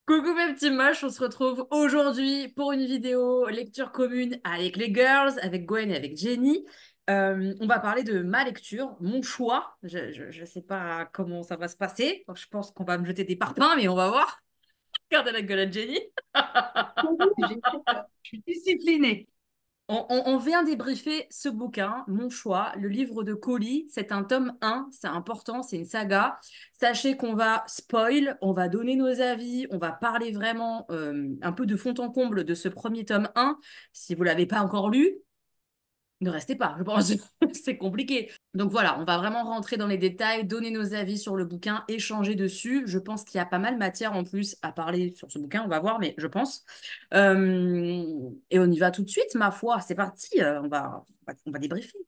Coucou mes petits moches, on se retrouve aujourd'hui pour une vidéo lecture commune avec les girls, avec Gwen et avec Jenny. On va parler de ma lecture, mon choix. Je sais pas comment ça va se passer. Je pense qu'on va me jeter des parpaings, mais on va voir. Regardez la gueule à Jenny. Oui, je suis disciplinée. On vient débriefer ce bouquin, mon choix, le livre de Collie. C'est un tome 1, c'est important, c'est une saga. Sachez qu'on va spoil, on va donner nos avis, on va parler vraiment un peu de fond en comble de ce premier tome 1. Si vous ne l'avez pas encore lu, ne restez pas, je pense. C'est compliqué. Donc voilà, on va vraiment rentrer dans les détails, donner nos avis sur le bouquin, échanger dessus. Je pense qu'il y a pas mal de matière en plus à parler sur ce bouquin, on va voir, mais je pense. Et on y va tout de suite, ma foi. C'est parti, on va débriefer.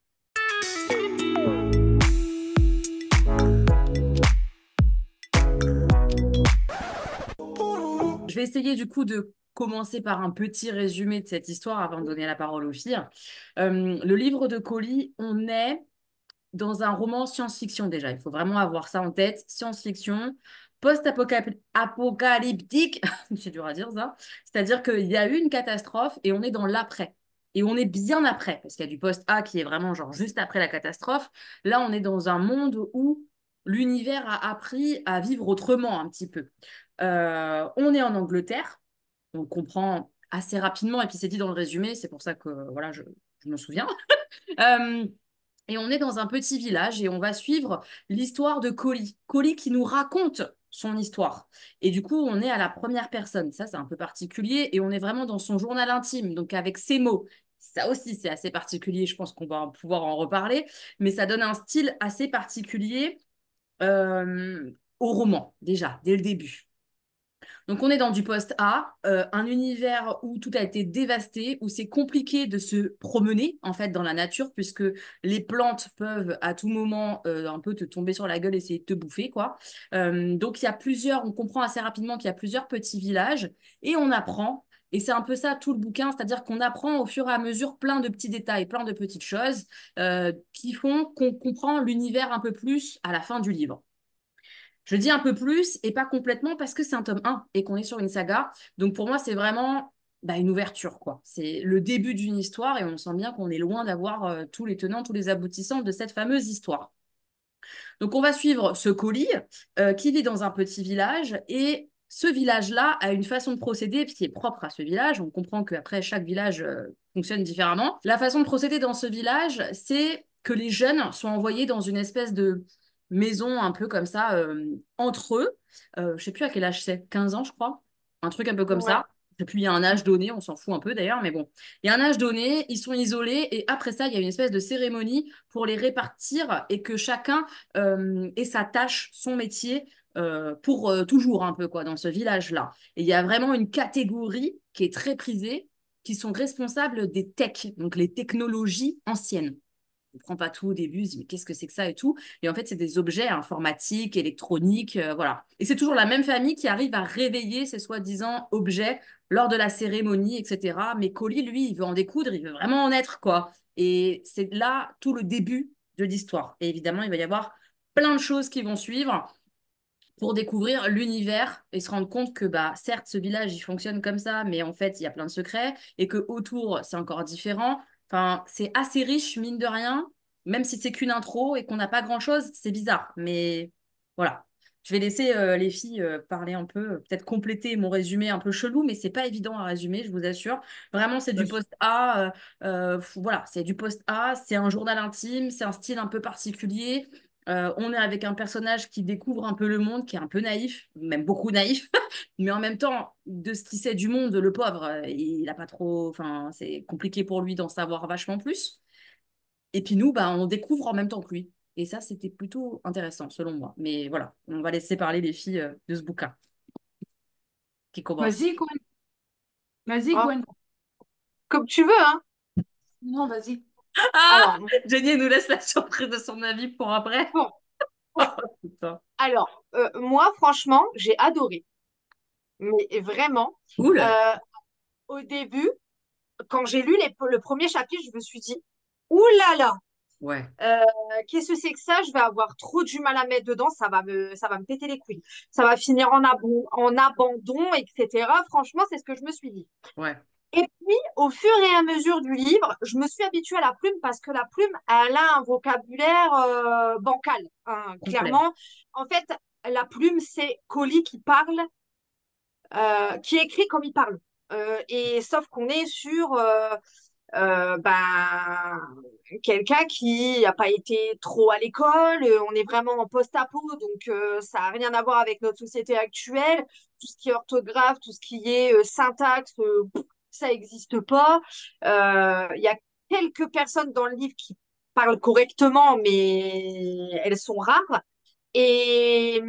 Je vais essayer du coup de commencer par un petit résumé de cette histoire avant de donner la parole aux filles. Le livre de Collie, on est dans un roman science-fiction déjà. Il faut vraiment avoir ça en tête. Science-fiction, post-apocalyptique, c'est dur à dire ça. C'est-à-dire qu'il y a eu une catastrophe et on est dans l'après. Et on est bien après, parce qu'il y a du post-A qui est vraiment genre juste après la catastrophe. Là, on est dans un monde où l'univers a appris à vivre autrement un petit peu. On est en Angleterre, on comprend assez rapidement, et puis c'est dit dans le résumé, c'est pour ça que voilà, je me souviens. Euh, et on est dans un petit village et on va suivre l'histoire de Collie. Collie qui nous raconte son histoire. Et du coup, on est à la première personne. Ça, c'est un peu particulier. Et on est vraiment dans son journal intime, donc avec ses mots. Ça aussi, c'est assez particulier. Je pense qu'on va pouvoir en reparler. Mais ça donne un style assez particulier au roman, déjà, dès le début. Donc on est dans du post-A, un univers où tout a été dévasté, où c'est compliqué de se promener en fait dans la nature puisque les plantes peuvent à tout moment un peu te tomber sur la gueule et essayer de te bouffer quoi. Donc il y a plusieurs, on comprend assez rapidement qu'il y a plusieurs petits villages et on apprend. Et c'est un peu ça tout le bouquin, c'est-à-dire qu'on apprend au fur et à mesure plein de petits détails, plein de petites choses qui font qu'on comprend l'univers un peu plus à la fin du livre. Je dis un peu plus et pas complètement parce que c'est un tome 1 et qu'on est sur une saga. Donc pour moi, c'est vraiment une ouverture, quoi. C'est le début d'une histoire et on sent bien qu'on est loin d'avoir tous les tenants, tous les aboutissants de cette fameuse histoire. Donc on va suivre ce colis qui vit dans un petit village et ce village-là a une façon de procéder qui est propre à ce village. On comprend qu'après, chaque village fonctionne différemment. La façon de procéder dans ce village, c'est que les jeunes sont envoyés dans une espèce de maison un peu comme ça, entre eux. Je sais plus à quel âge c'est, 15 ans, je crois. Un truc un peu comme Ouais. ça. Et puis il y a un âge donné, on s'en fout un peu d'ailleurs, mais bon. Il y a un âge donné, ils sont isolés, et après ça, il y a une espèce de cérémonie pour les répartir et que chacun ait sa tâche, son métier, pour toujours un peu, quoi, dans ce village-là. Et il y a vraiment une catégorie qui est très prisée, qui sont responsables des techs, donc les technologies anciennes. On ne comprend pas tout au début, on se dit mais qu'est-ce que c'est que ça et tout. Et en fait, c'est des objets informatiques, électroniques, voilà. Et c'est toujours la même famille qui arrive à réveiller ces soi-disant objets lors de la cérémonie, etc. Mais Collie, lui, il veut en découdre, il veut vraiment en être, quoi. Et c'est là tout le début de l'histoire. Et évidemment, il va y avoir plein de choses qui vont suivre pour découvrir l'univers et se rendre compte que bah certes ce village il fonctionne comme ça mais en fait il y a plein de secrets et que autour c'est encore différent. Enfin, c'est assez riche mine de rien, même si c'est qu'une intro et qu'on n'a pas grand-chose, c'est bizarre mais voilà. Je vais laisser les filles parler un peu, peut-être compléter mon résumé un peu chelou, mais c'est pas évident à résumer, je vous assure. Vraiment, c'est du post A, voilà, c'est du post A, c'est un journal intime, c'est un style un peu particulier. On est avec un personnage qui découvre un peu le monde, qui est un peu naïf, même beaucoup naïf, mais en même temps, de ce qu'il sait du monde, le pauvre, il a pas trop, enfin, c'est compliqué pour lui d'en savoir vachement plus. Et puis nous, bah, on découvre en même temps que lui. Et ça, c'était plutôt intéressant, selon moi. Mais voilà, on va laisser parler les filles de ce bouquin qui commence. Vas-y, Gwen. Vas-y, Oh. Gwen. Comme tu veux, hein? Non, vas-y. Ah! Alors, Jenny elle nous laisse la surprise de son avis pour après. bon. Oh, putain. Moi, franchement, j'ai adoré. Mais vraiment, Cool. euh, au début, quand j'ai lu le premier chapitre, je me suis dit, ouh là là, Ouais, Qu'est-ce que c'est que ça? Je vais avoir trop du mal à mettre dedans, ça va me péter les couilles. Ça va finir en abandon, etc. Franchement, c'est ce que je me suis dit. ouais, Et puis, au fur et à mesure du livre, je me suis habituée à la plume parce que la plume, elle a un vocabulaire bancal, hein, complet. clairement. En fait, la plume, c'est Colli qui parle, qui écrit comme il parle. Et sauf qu'on est sur ben, quelqu'un qui n'a pas été trop à l'école. On est vraiment en post-apo, donc ça n'a rien à voir avec notre société actuelle. Tout ce qui est orthographe, tout ce qui est syntaxe, ça n'existe pas. Il y a quelques personnes dans le livre qui parlent correctement, mais elles sont rares. Et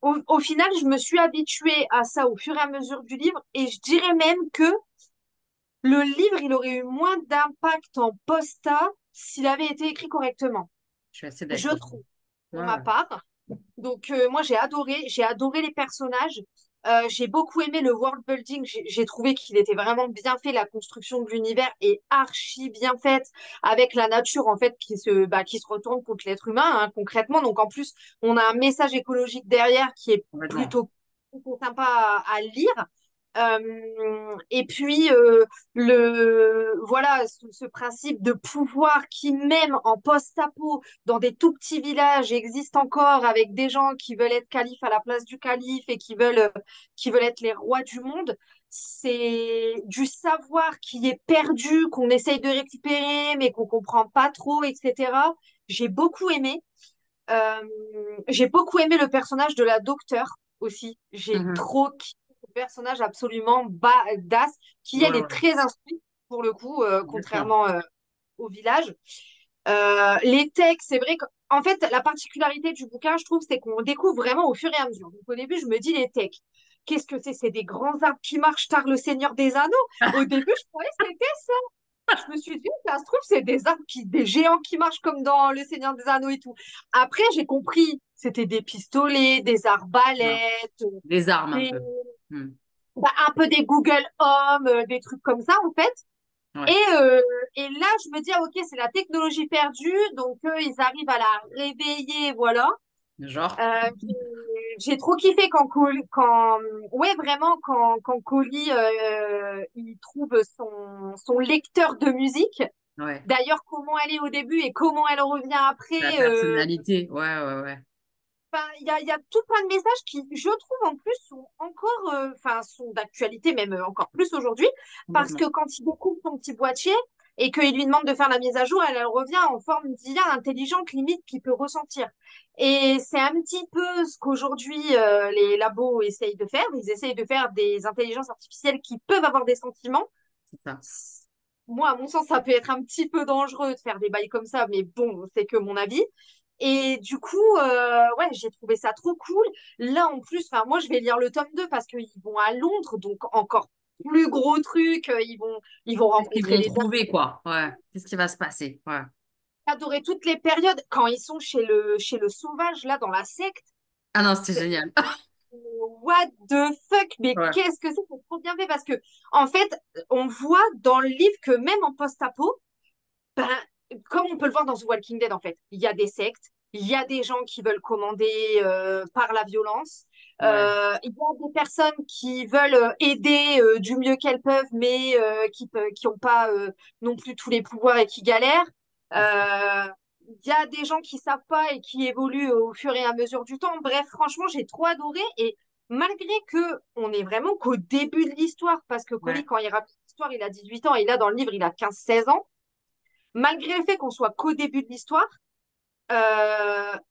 au final, je me suis habituée à ça au fur et à mesure du livre, et je dirais même que le livre, il aurait eu moins d'impact en posta s'il avait été écrit correctement, Je suis assez je d'accord. trouve, pour Ouais, ma ouais. part. Donc, moi, j'ai adoré les personnages. J'ai beaucoup aimé le world building. J'ai trouvé qu'il était vraiment bien fait. La construction de l'univers est archi bien faite avec la nature, en fait, qui se retourne contre l'être humain, hein, concrètement. Donc, en plus, on a un message écologique derrière qui est Complètement. plutôt sympa à lire. Et puis, voilà, ce principe de pouvoir qui, même en post-apo, dans des tout petits villages, existe encore avec des gens qui veulent être calife à la place du calife et qui veulent être les rois du monde. C'est du savoir qui est perdu, qu'on essaye de récupérer, mais qu'on comprend pas trop, etc. J'ai beaucoup aimé. Euh, j'ai beaucoup aimé le personnage de la docteure aussi. J'ai Mhm. trop kiffé ce personnage absolument badass, qui elle Ouais, est ouais, très instruite pour le coup, complètement. contrairement au village. Les textes, c'est vrai qu'en fait, la particularité du bouquin, je trouve, c'est qu'on découvre vraiment au fur et à mesure. Donc au début, je me dis les textes. Qu'est-ce que c'est? C'est des grands arbres qui marchent tard le Seigneur des Anneaux. Au début, je croyais que c'était ça. Je me suis dit, ça se trouve, c'est des géants qui marchent comme dans Le Seigneur des Anneaux et tout. Après, j'ai compris, c'était des pistolets, des Ouais. arbalètes, Des armes un des, peu. Hmm. un peu des Google Home, des trucs comme ça, en fait. Ouais. Et, euh, et là, je me dis, ah, ok, c'est la technologie perdue, donc ils arrivent à la réveiller, voilà. Genre. J'ai trop kiffé ouais, vraiment, quand Colly, il trouve son lecteur de musique. Ouais. D'ailleurs, comment elle est au début et comment elle revient La après. personnalité. Ouais, ouais, ouais. Enfin, il y a tout plein de messages qui, je trouve, en plus, sont encore, enfin, sont d'actualité, même encore plus aujourd'hui, parce Complètement. que quand il découvre son petit boîtier et qu'il lui demande de faire la mise à jour, elle revient en forme d'IA intelligente, limite, qui peut ressentir. Et c'est un petit peu ce qu'aujourd'hui, les labos essayent de faire. Ils essayent de faire des intelligences artificielles qui peuvent avoir des sentiments. C'est ça. Moi, à mon sens, ça peut être un petit peu dangereux de faire des bails comme ça, mais bon, c'est que mon avis. Et du coup, ouais, j'ai trouvé ça trop cool. Là, en plus, enfin, moi, je vais lire le tome 2 parce qu'ils vont à Londres, donc encore plus gros truc. Ils vont Qu'est-ce qu'ils rencontrer vont les trouver, quoi? Ouais. Qu'est-ce qui va se passer? Ouais. adorer toutes les périodes. Quand ils sont chez le sauvage, là, dans la secte, Ah non, c'était c'est génial. what the fuck? Mais Ouais. qu'est-ce que c'est trop bien fait parce que, en fait, on voit dans le livre que même en post-apo, ben, comme on peut le voir dans The Walking Dead, en fait, il y a des sectes, il y a des gens qui veulent commander par la violence, Ouais. il y a des personnes qui veulent aider du mieux qu'elles peuvent, mais qui n'ont pas non plus tous les pouvoirs et qui galèrent. Il y a des gens qui savent pas et qui évoluent au fur et à mesure du temps. Bref, franchement, j'ai trop adoré et malgré que on est vraiment qu'au début de l'histoire, parce que Ouais. Colin, quand il raconte l'histoire, il a 18 ans et là, dans le livre, il a 15 16 ans malgré le fait qu'on soit qu'au début de l'histoire,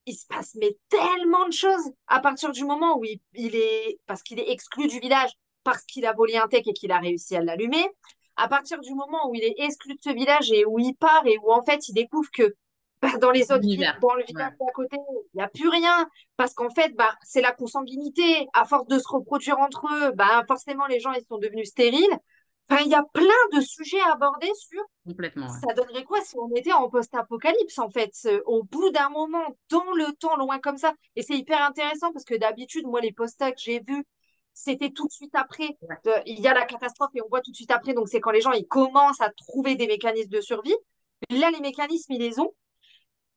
il se passe mais tellement de choses à partir du moment où il est, parce qu'il est exclu du village, parce qu'il a volé un tech et qu'il a réussi à l'allumer, à partir du moment où il est exclu de ce village et où il part et où en fait il découvre que bah, L'univers. dans le Ouais. village d'à côté, il n'y a plus rien, parce qu'en fait, bah, c'est la consanguinité. À force de se reproduire entre eux, bah, forcément les gens ils sont devenus stériles. Enfin, il y a plein de sujets à aborder sur Complètement. Ouais. ça donnerait quoi si on était en post-apocalypse, en fait, au bout d'un moment, dans le temps, loin comme ça. Et c'est hyper intéressant parce que d'habitude, moi, les post que j'ai vus, c'était tout de suite après. Ouais. Il y a la catastrophe et on voit tout de suite après. Donc, c'est quand les gens ils commencent à trouver des mécanismes de survie. Là, les mécanismes, ils les ont.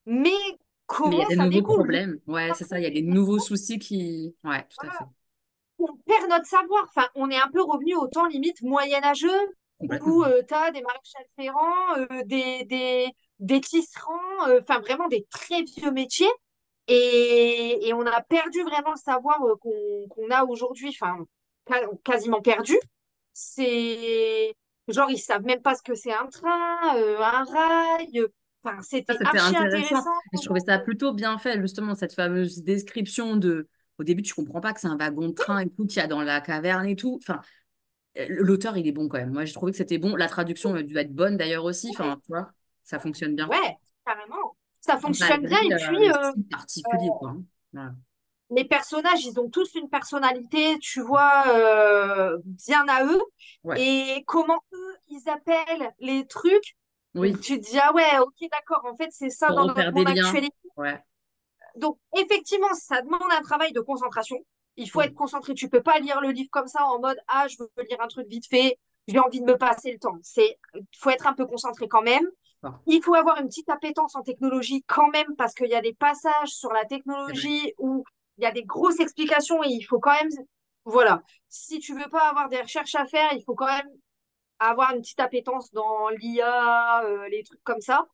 mais Mais il y a comment des ça nouveaux découle? D'où problèmes. Ouais, ça c'est ça. vient? Il y a des nouveaux soucis qui. Ouais, tout à fait. On perd notre savoir. Enfin, on est un peu revenu au temps limite moyenâgeux Complètement. où tu as des maréchals ferrants, des tisserands, enfin vraiment des très vieux métiers. Et on a perdu vraiment le savoir qu'on a aujourd'hui, enfin quasiment perdu. C'est genre ils savent même pas ce que c'est un train, un rail. Enfin, Ça, c'était c'était archi intéressant. intéressant. Et je trouvais ça plutôt bien fait, justement, cette fameuse description de. Au début, tu comprends pas que c'est un wagon de train et tout qu'il y a dans la caverne et tout. Enfin, l'auteur, il est bon quand même. Moi, j'ai trouvé que c'était bon. La traduction a dû être bonne d'ailleurs aussi. Enfin, tu vois, ça fonctionne bien. Ouais, carrément. Ça fonctionne Malgré bien. Et puis, le style particulier, quoi, hein. Voilà. les personnages, ils ont tous une personnalité, tu vois, bien à eux. Ouais. Et comment eux, ils appellent les trucs, Oui. tu te dis, ah ouais, ok, d'accord, en fait, c'est ça Pour dans notre refaire des monde liens. actuel. Ouais. Donc, effectivement, ça demande un travail de concentration. Il faut être Oui. concentré. Tu peux pas lire le livre comme ça en mode, ah, je veux lire un truc vite fait, j'ai envie de me passer le temps. Il faut être un peu concentré quand même. Bon, Il faut avoir une petite appétence en technologie quand même, parce qu'il y a des passages sur la c'est vrai. technologie où il y a des grosses explications et il faut quand même, voilà. Si tu veux pas avoir des recherches à faire, il faut quand même avoir une petite appétence dans l'IA, les trucs comme ça.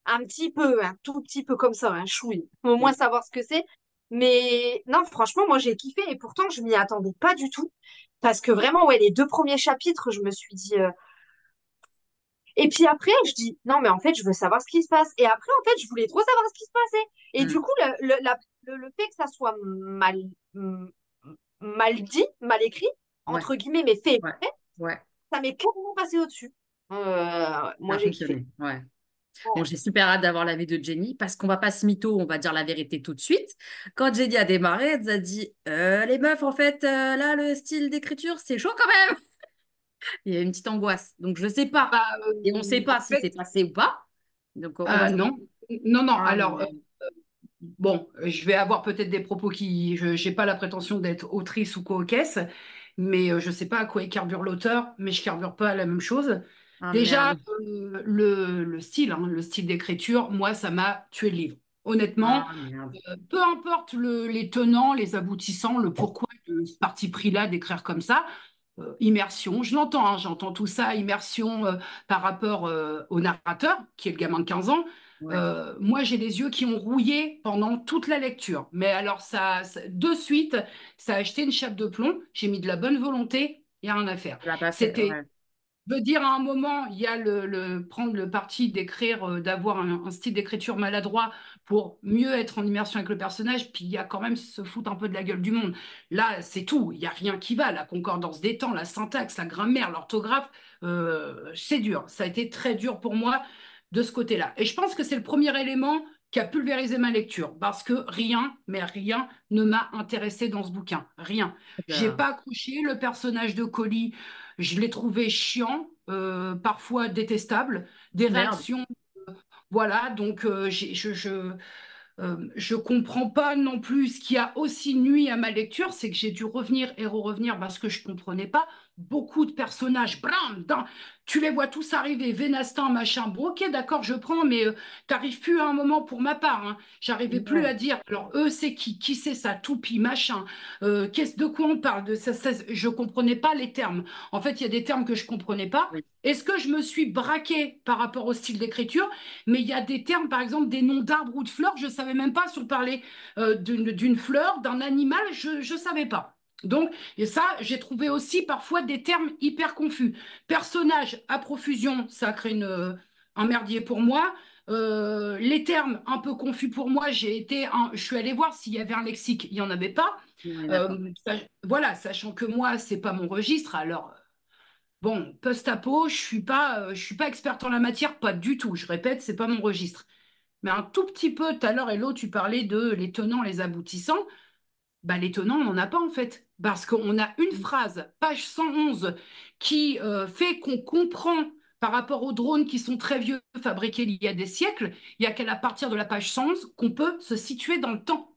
Un petit peu, un tout petit peu comme ça, un chouï. Au moins Oui. savoir ce que c'est. Mais non, franchement, moi j'ai kiffé et pourtant je m'y attendais pas du tout. Parce que vraiment, ouais, les deux premiers chapitres, je me suis dit, et puis après, je dis, non, mais en fait, je veux savoir ce qui se passe. Et après, en fait, je voulais trop savoir ce qui se passait. Et du Mm. coup, le fait que ça soit mal dit, mal écrit, Ouais. entre guillemets, mais fait Ouais. exprès, Ouais. ça m'est carrément passé au-dessus. Ça Moi, a j'ai kiffé. fonctionné. Ouais. Bon, Ouais. j'ai super hâte d'avoir l'avis de Jenny parce qu'on va pas se mytho, on va dire la vérité tout de suite. Quand Jenny a démarré, elle nous a dit les meufs, en fait, là, le style d'écriture, c'est chaud quand même. Il y a une petite angoisse. Donc, je sais pas. Bah, Et on sait pas en si fait, c'est passé ou pas. Donc, on va se non, non, non. Ah, Alors, mais... bon, je vais avoir peut-être des propos qui, je n'ai pas la prétention d'être autrice ou co-autrice, mais je ne sais pas à quoi il carbure l'auteur, mais je carbure pas à la même chose. Ah, Déjà, merde. le style, hein, le style d'écriture, moi, ça m'a tué le livre. Honnêtement, Ah, merde. peu importe les tenants, les aboutissants, le pourquoi de ce parti pris-là d'écrire comme ça, immersion, je l'entends, hein, j'entends tout ça, immersion par rapport au narrateur, qui est le gamin de 15 ans. Ouais. Moi, j'ai les yeux qui ont rouillé pendant toute la lecture. Mais alors, de suite, ça a acheté une chape de plomb. J'ai mis de la bonne volonté, il n'y a rien à faire. Tu l'as pas fait. C'était Ouais. veux dire, à un moment, il y a prendre le parti d'écrire, d'avoir un style d'écriture maladroit pour mieux être en immersion avec le personnage, puis il y a quand même se foutre un peu de la gueule du monde. Là, c'est tout, il n'y a rien qui va. La concordance des temps, la syntaxe, la grammaire, l'orthographe, c'est dur. Ça a été très dur pour moi de ce côté-là. Et je pense que c'est le premier élément qui a pulvérisé ma lecture, parce que rien, mais rien, ne m'a intéressé dans ce bouquin. Rien. J'ai Euh, pas accroché le personnage de Collie. Je l'ai trouvé chiant, parfois détestable, des Merde. réactions, voilà, donc je comprends pas non plus. Ce qui a aussi nui à ma lecture, c'est que j'ai dû revenir et re-revenir parce que je comprenais pas. Beaucoup de personnages, blam, tu les vois tous arriver, Vénastin, machin. Bon, ok, d'accord, je prends, mais t'arrives plus à un moment pour ma part, hein. J'arrivais plus Ouais. à dire. Alors eux, c'est qui c'est ça, toupie, machin. De quoi on parle de ça, je comprenais pas les termes. En fait, il y a des termes que je comprenais pas. Oui. Est-ce que je me suis braquée par rapport au style d'écriture? Mais il y a des termes, par exemple, des noms d'arbres ou de fleurs, je ne savais même pas si on parlait d'une fleur, d'un animal, je ne savais pas. Donc, et ça, j'ai trouvé aussi parfois des termes hyper confus. Personnage à profusion, ça crée un merdier pour moi. Les termes un peu confus pour moi, je suis allée voir s'il y avait un lexique, il n'y en avait pas. Oui, d'accord. Voilà, sachant que moi, c'est pas mon registre, alors bon, post-apo, je suis pas experte en la matière, pas du tout. Je répète, c'est pas mon registre. Mais un tout petit peu, tout à l'heure, Hello, tu parlais de les tenants, les aboutissants. Bah, les tenants, on n'en a pas en fait. Parce qu'on a une phrase, page 111, qui fait qu'on comprend par rapport aux drones qui sont très vieux, fabriqués il y a des siècles, il y a qu'à partir de la page 111 qu'on peut se situer dans le temps.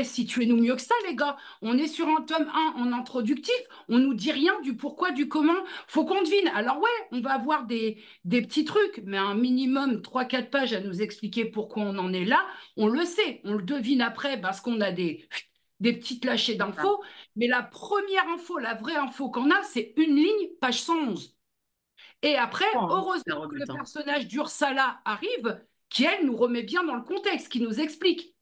situez-nous mieux que ça, les gars. On est sur un tome 1 en introductif, on nous dit rien du pourquoi, du comment. Faut qu'on devine. Alors ouais, on va avoir des petits trucs, mais un minimum 3 4 pages à nous expliquer pourquoi on en est là, on le sait. On le devine après parce qu'on a des petites lâchées C'est ça. d'infos. Mais la première info, la vraie info qu'on a, c'est une ligne, page 111. Et après, Oh, hein, super heureusement que le rebutant. personnage d'Ursala arrive, qui, elle, nous remet bien dans le contexte, qui nous explique.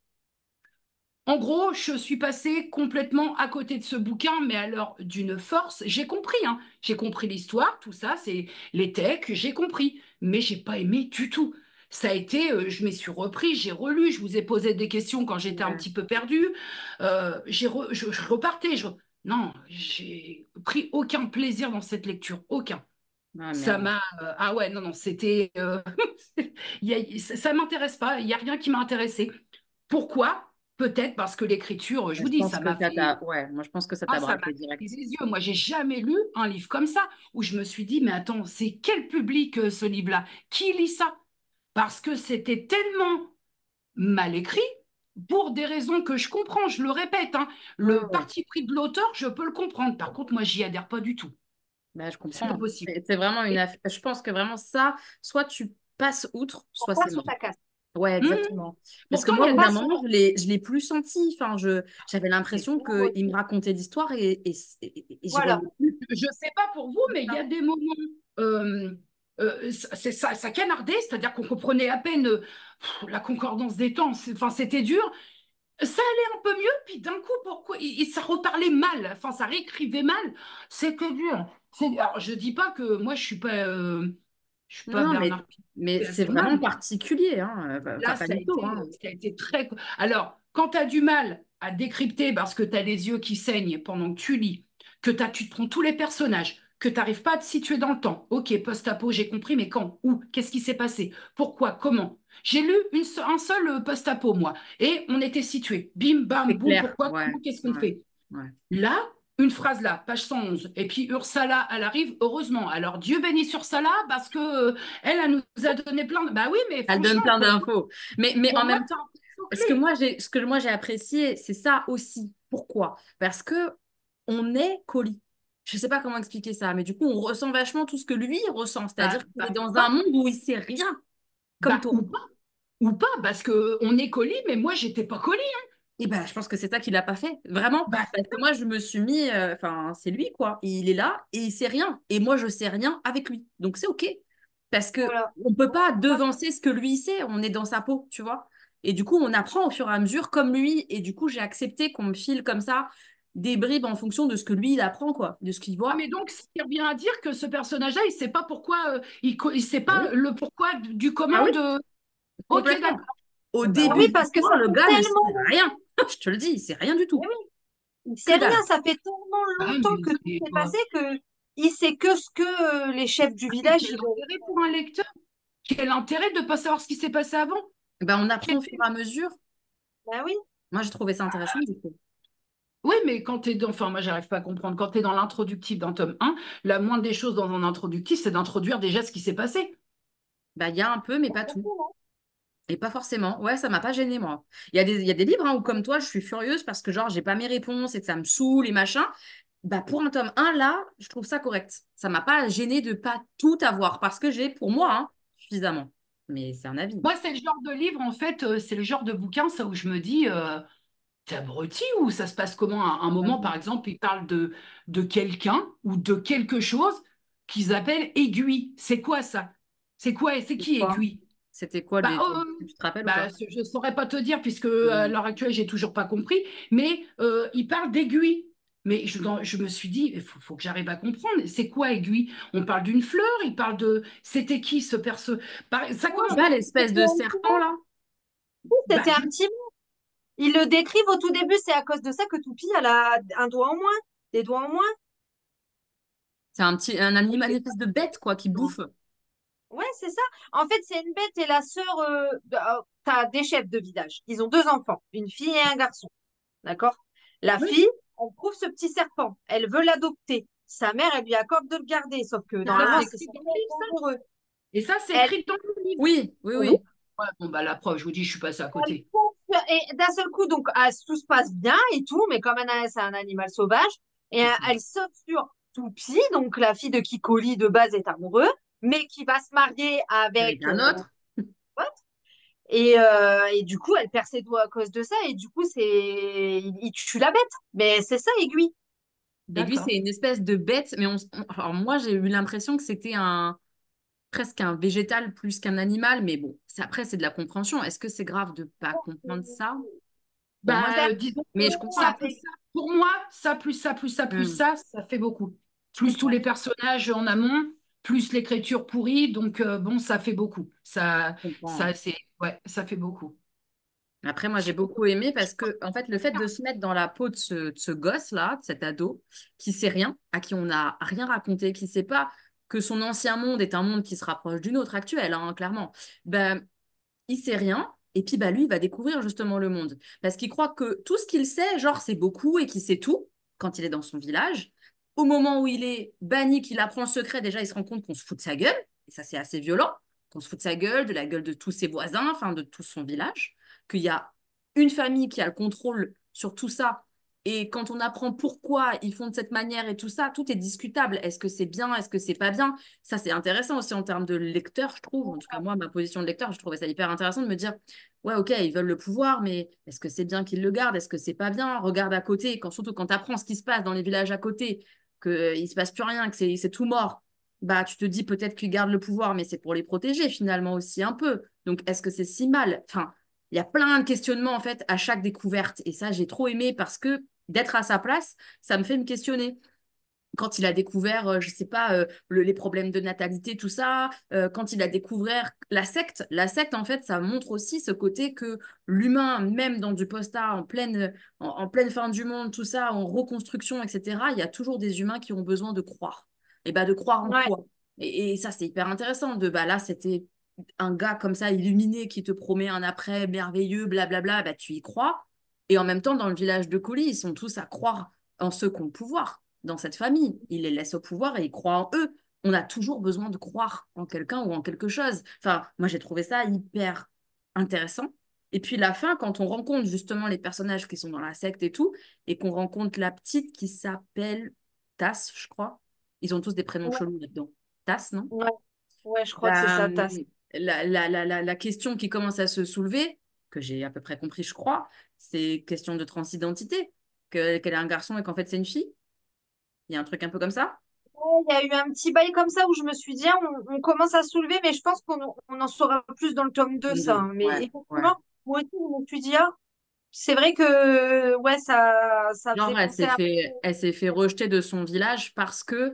En gros, je suis passée complètement à côté de ce bouquin, mais alors d'une force. J'ai compris, hein. J'ai compris l'histoire, tout ça, c'est les techs, j'ai compris, mais j'ai pas aimé du tout. Ça a été, je m'y suis repris, j'ai relu, je vous ai posé des questions quand j'étais un Ouais. petit peu perdue. Je repartais. Non, j'ai pris aucun plaisir dans cette lecture, aucun. Ah Ça merde. m'a, ah ouais, non, non, c'était, ça m'intéresse pas. Il y a rien qui m'a intéressé. Pourquoi? Peut-être parce que l'écriture, je Ouais, vous je dis, pense que ça t'a. Ouais, moi je pense que ça t'a ça m'a braqué pris direct. les yeux. Moi, j'ai jamais lu un livre comme ça où je me suis dit, mais attends, c'est quel public ce livre-là? Qui lit ça? Parce que c'était tellement mal écrit pour des raisons que je comprends. Je le répète, hein. Ouais, Le ouais. parti pris de l'auteur, je peux le comprendre. Par contre, moi, j'y adhère pas du tout. Bah, je C'est pas comprends. possible. C'est vraiment une Et- affaire. Je pense que vraiment ça, soit tu passes outre, On soit c'est passe ou mort. ça casse. Ouais, Hum, exactement. Parce que Pourtant, moi, il y au a bout des d'un Passe. moment, je l'ai plus senti. Enfin, j'avais Mais l'impression moi qu'il me aussi. racontait l'histoire et j'y voyais Voilà. plus. je sais pas pour vous, mais il y a des moments, euh, ça canardait, c'est-à-dire qu'on comprenait à peine la concordance des temps. Enfin, c'était dur. Ça allait un peu mieux, puis d'un coup, pourquoi ça reparlait mal, enfin, ça réécrivait mal. C'était dur. Alors, je dis pas que moi, je suis Non, pas non, Bernard mais Pivot, c'est c'est mal. vraiment particulier, hein. Enfin, Là, pas du tout, hein. ça a été très. Alors, quand tu as du mal à décrypter parce que tu as les yeux qui saignent pendant que tu lis, tu te prends tous les personnages, que tu n'arrives pas à te situer dans le temps. Ok, post-apo, j'ai compris, mais quand? Où? Qu'est-ce qui s'est passé? Pourquoi? Comment? J'ai lu un seul post-apo, moi, et on était situé. Bim, bam, C'est boum, clair, pourquoi? ouais, Comment? Qu'est-ce qu'on ouais, fait? ouais. Là, une phrase là, page 111. Et puis Ursala, elle arrive, heureusement. Alors Dieu bénisse Ursala parce que elle nous a donné plein de. Bah oui, mais Elle donne franchement, plein d'infos. Mais en pour moi, même c'est temps, un perso clé. ce que moi j'ai apprécié, c'est ça aussi. Pourquoi? Parce que on est colis. Je sais pas comment expliquer ça, mais du coup, on ressent vachement tout ce que lui ressent. Bah, C'est-à-dire qu'il est ou dans un pas, monde où il sait rien, comme bah, toi. ou pas, parce que on est colis, mais moi, j'étais pas colis. Et ben, je pense que c'est ça qu'il a pas fait, vraiment. Bah, Parce que moi, je me suis mis, enfin, c'est lui, quoi. Il est là et il sait rien. Et moi, je sais rien avec lui. Donc, c'est OK. Parce que Voilà. on peut pas Moi, devancer ce que lui sait. On est dans sa peau, tu vois. Et du coup, on apprend au fur et à mesure comme lui. Et du coup, j'ai accepté qu'on me file comme ça des bribes en fonction de ce que lui, il apprend, quoi. De ce qu'il ah, voit. mais donc, ce qui revient à dire que ce personnage-là, il sait pas pourquoi, il sait Ah oui. pas le pourquoi du Ah comment oui, de. Ok, complètement. d'accord. Au Bon, bah Ah début oui, voilà. de parce que l'histoire, ça le fait gars ne sait tellement rien. Je te le dis, il sait rien du eh tout. oui, il Que sait rien, dalle. ça fait tellement Ah, longtemps mais que tout c'est s'est passé que il sait que ce que les chefs du mais village quel ils vont. intérêt pour un lecteur? Quel intérêt de ne pas savoir ce qui s'est passé avant? Ben, on apprend Quel- au fur et à mesure. Ben oui, Moi, j'ai trouvé ça intéressant, du coup. Oui, mais quand tu es dans, enfin, moi, j'arrive pas à comprendre. Quand tu es dans l'introductif d'un tome 1, la moindre des choses dans un introductif, c'est d'introduire déjà ce qui s'est passé. Bah, il y a un peu, mais pas tout. Et pas forcément. Ouais, ça m'a pas gêné, moi. Il y a des livres hein, où, comme toi, je suis furieuse parce que, genre, j'ai pas mes réponses et que ça me saoule et machin. Bah, pour un tome un là, je trouve ça correct. Ça m'a pas gêné de pas tout avoir parce que j'ai, pour moi, hein, suffisamment. Mais c'est un avis. Moi, c'est le genre de livre, en fait, c'est le genre de bouquin, ça, où je me dis, t'es abruti ou ça se passe comment? À un moment, par exemple, ils parlent de quelqu'un ou de quelque chose qu'ils appellent aiguille. C'est quoi ça? C'est quoi? C'est C'est qui quoi? aiguille? C'était quoi Bah, tu te rappelles ou pas? je ne saurais pas te dire, puisque à Hmm. l'heure actuelle, j'ai toujours pas compris, mais il parle d'aiguille. Mais je me suis dit, il faut que j'arrive à comprendre. C'est quoi aiguille? On parle d'une fleur, il parle de. C'était qui ce perso? Ça C'est commence pas par. l'espèce de serpent, là? Bah, c'était un petit mot. Ils le décrivent au tout début, c'est à cause de ça que Toupie elle a un doigt en moins, des doigts en moins. C'est un animal, une c'est espèce de bête, quoi, qui pas- bouffe. Ouais, c'est ça. En fait, c'est une bête et la sœur. T'as des chefs de village. Ils ont deux enfants, une fille et un garçon. D'accord? La Oui, fille, on trouve ce petit serpent. Elle veut l'adopter. Sa mère, elle lui accorde de le garder, sauf que et ça, normalement, c'est Ah, c'est écrit dans censé le livre, être ça. dangereux. Et ça, c'est Elle, écrit dans le livre. oui, oui, oui, oui. Ouais, bon, bah, la preuve, je vous dis, je suis passée à elle côté. Et d'un seul coup, donc, tout se passe bien et tout, mais comme c'est un animal sauvage, et C'est ça. elle saute sur Toupie, donc la fille de qui Colis de base est amoureux, mais qui va se marier avec Avec un autre. et du coup, elle perd ses doigts à cause de ça, et du coup, il tue la bête. Mais c'est ça, Aiguille. Et lui, c'est D'accord. une espèce de bête, mais alors moi, j'ai eu l'impression que c'était presque un végétal plus qu'un animal, mais bon, après, c'est de la compréhension. Est-ce que c'est grave de pas comprendre ça? Pour moi, Bah, disons que mais je ça comprends. plus ça, pour moi, ça plus ça plus ça plus Hmm, ça, ça fait beaucoup. Plus tous Ouais. les personnages en amont, plus l'écriture pourrie, donc bon, ça fait beaucoup. je comprends. Ça c'est, ouais, ça fait beaucoup. Après, moi, j'ai beaucoup aimé parce que, en fait, le fait de se mettre dans la peau de ce gosse-là, de cet ado, qui sait rien, à qui on n'a rien raconté, qui sait pas que son ancien monde est un monde qui se rapproche d'une autre actuelle, hein, clairement, ben, il sait rien. Et puis, bah, lui, il va découvrir justement le monde. Parce qu'il croit que tout ce qu'il sait, genre, c'est beaucoup et qu'il sait tout quand il est dans son village. Au moment où il est banni, qu'il apprend le secret, déjà, il se rend compte qu'on se fout de sa gueule. Et ça, c'est assez violent. Qu'on se fout de sa gueule, de la gueule de tous ses voisins, enfin, de tout son village. Qu'il y a une famille qui a le contrôle sur tout ça. Et quand on apprend pourquoi ils font de cette manière et tout ça, tout est discutable. Est-ce que c'est bien? Est-ce que c'est pas bien? Ça, c'est intéressant aussi en termes de lecteur, je trouve. En tout cas, moi, ma position de lecteur, je trouvais ça hyper intéressant de me dire, ouais, ok, ils veulent le pouvoir, mais est-ce que c'est bien qu'ils le gardent? Est-ce que c'est pas bien? Regarde à côté, surtout quand tu apprends ce qui se passe dans les villages à côté, qu'il se passe plus rien, que c'est tout mort, bah, tu te dis peut-être qu'ils gardent le pouvoir, mais c'est pour les protéger finalement aussi un peu. Donc, est-ce que c'est si mal? Enfin, il y a plein de questionnements en fait à chaque découverte. Et ça, j'ai trop aimé parce que d'être à sa place, ça me fait me questionner quand il a découvert, je sais pas, les problèmes de natalité, tout ça, quand il a découvert la secte, en fait, ça montre aussi ce côté que l'humain, même dans du post-art, en pleine fin du monde, tout ça, en reconstruction, etc., il y a toujours des humains qui ont besoin de croire. Et bah, de croire en Ouais. quoi? Et ça, c'est hyper intéressant. Bah, là, c'était un gars comme ça, illuminé, qui te promet un après merveilleux, blablabla, bah, tu y crois. Et en même temps, dans le village de Colis, ils sont tous à croire en ceux qui ont le pouvoir dans cette famille. Il les laisse au pouvoir et il croit en eux. On a toujours besoin de croire en quelqu'un ou en quelque chose. Enfin, moi, j'ai trouvé ça hyper intéressant. Et puis la fin, quand on rencontre justement les personnages qui sont dans la secte et tout, et qu'on rencontre la petite qui s'appelle Tass, je crois. Ils ont tous des prénoms Ouais. chelous là-dedans. Tass, non? Ouais. Ouais, je crois que c'est ça, Ben, tasse. la question qui commence à se soulever, que j'ai à peu près compris, je crois, c'est question de transidentité, qu'elle est un garçon et qu'en fait c'est une fille. Il y a un truc un peu comme ça? Il y a eu un petit bail comme ça où je me suis dit, ah, on commence à soulever, mais je pense on en saura plus dans le tome 2 ça, Deux. hein. Mais Ouais, ouais. effectivement, moi aussi, je me suis dit, ah, c'est vrai que ouais, ça faisait Genre, penser à... elle s'est fait rejeter de son village parce que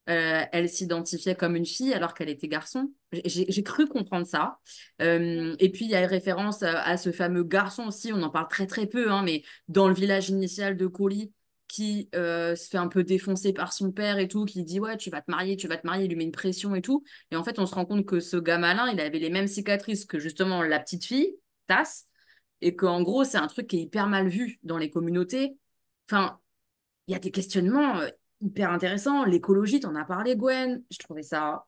elle s'identifiait comme une fille alors qu'elle était garçon. J'ai cru comprendre ça. Et puis, il y a une référence à ce fameux garçon aussi, on en parle très très peu, hein, mais dans le village initial de Colis, qui se fait un peu défoncer par son père et tout, qui dit ouais, tu vas te marier, il lui met une pression et tout. Et en fait, on se rend compte que ce gars malin, il avait les mêmes cicatrices que justement la petite fille, Tasse, et qu'en gros, c'est un truc qui est hyper mal vu dans les communautés. Enfin, il y a des questionnements hyper intéressants. L'écologie, t'en as parlé, Gwen. Je trouvais ça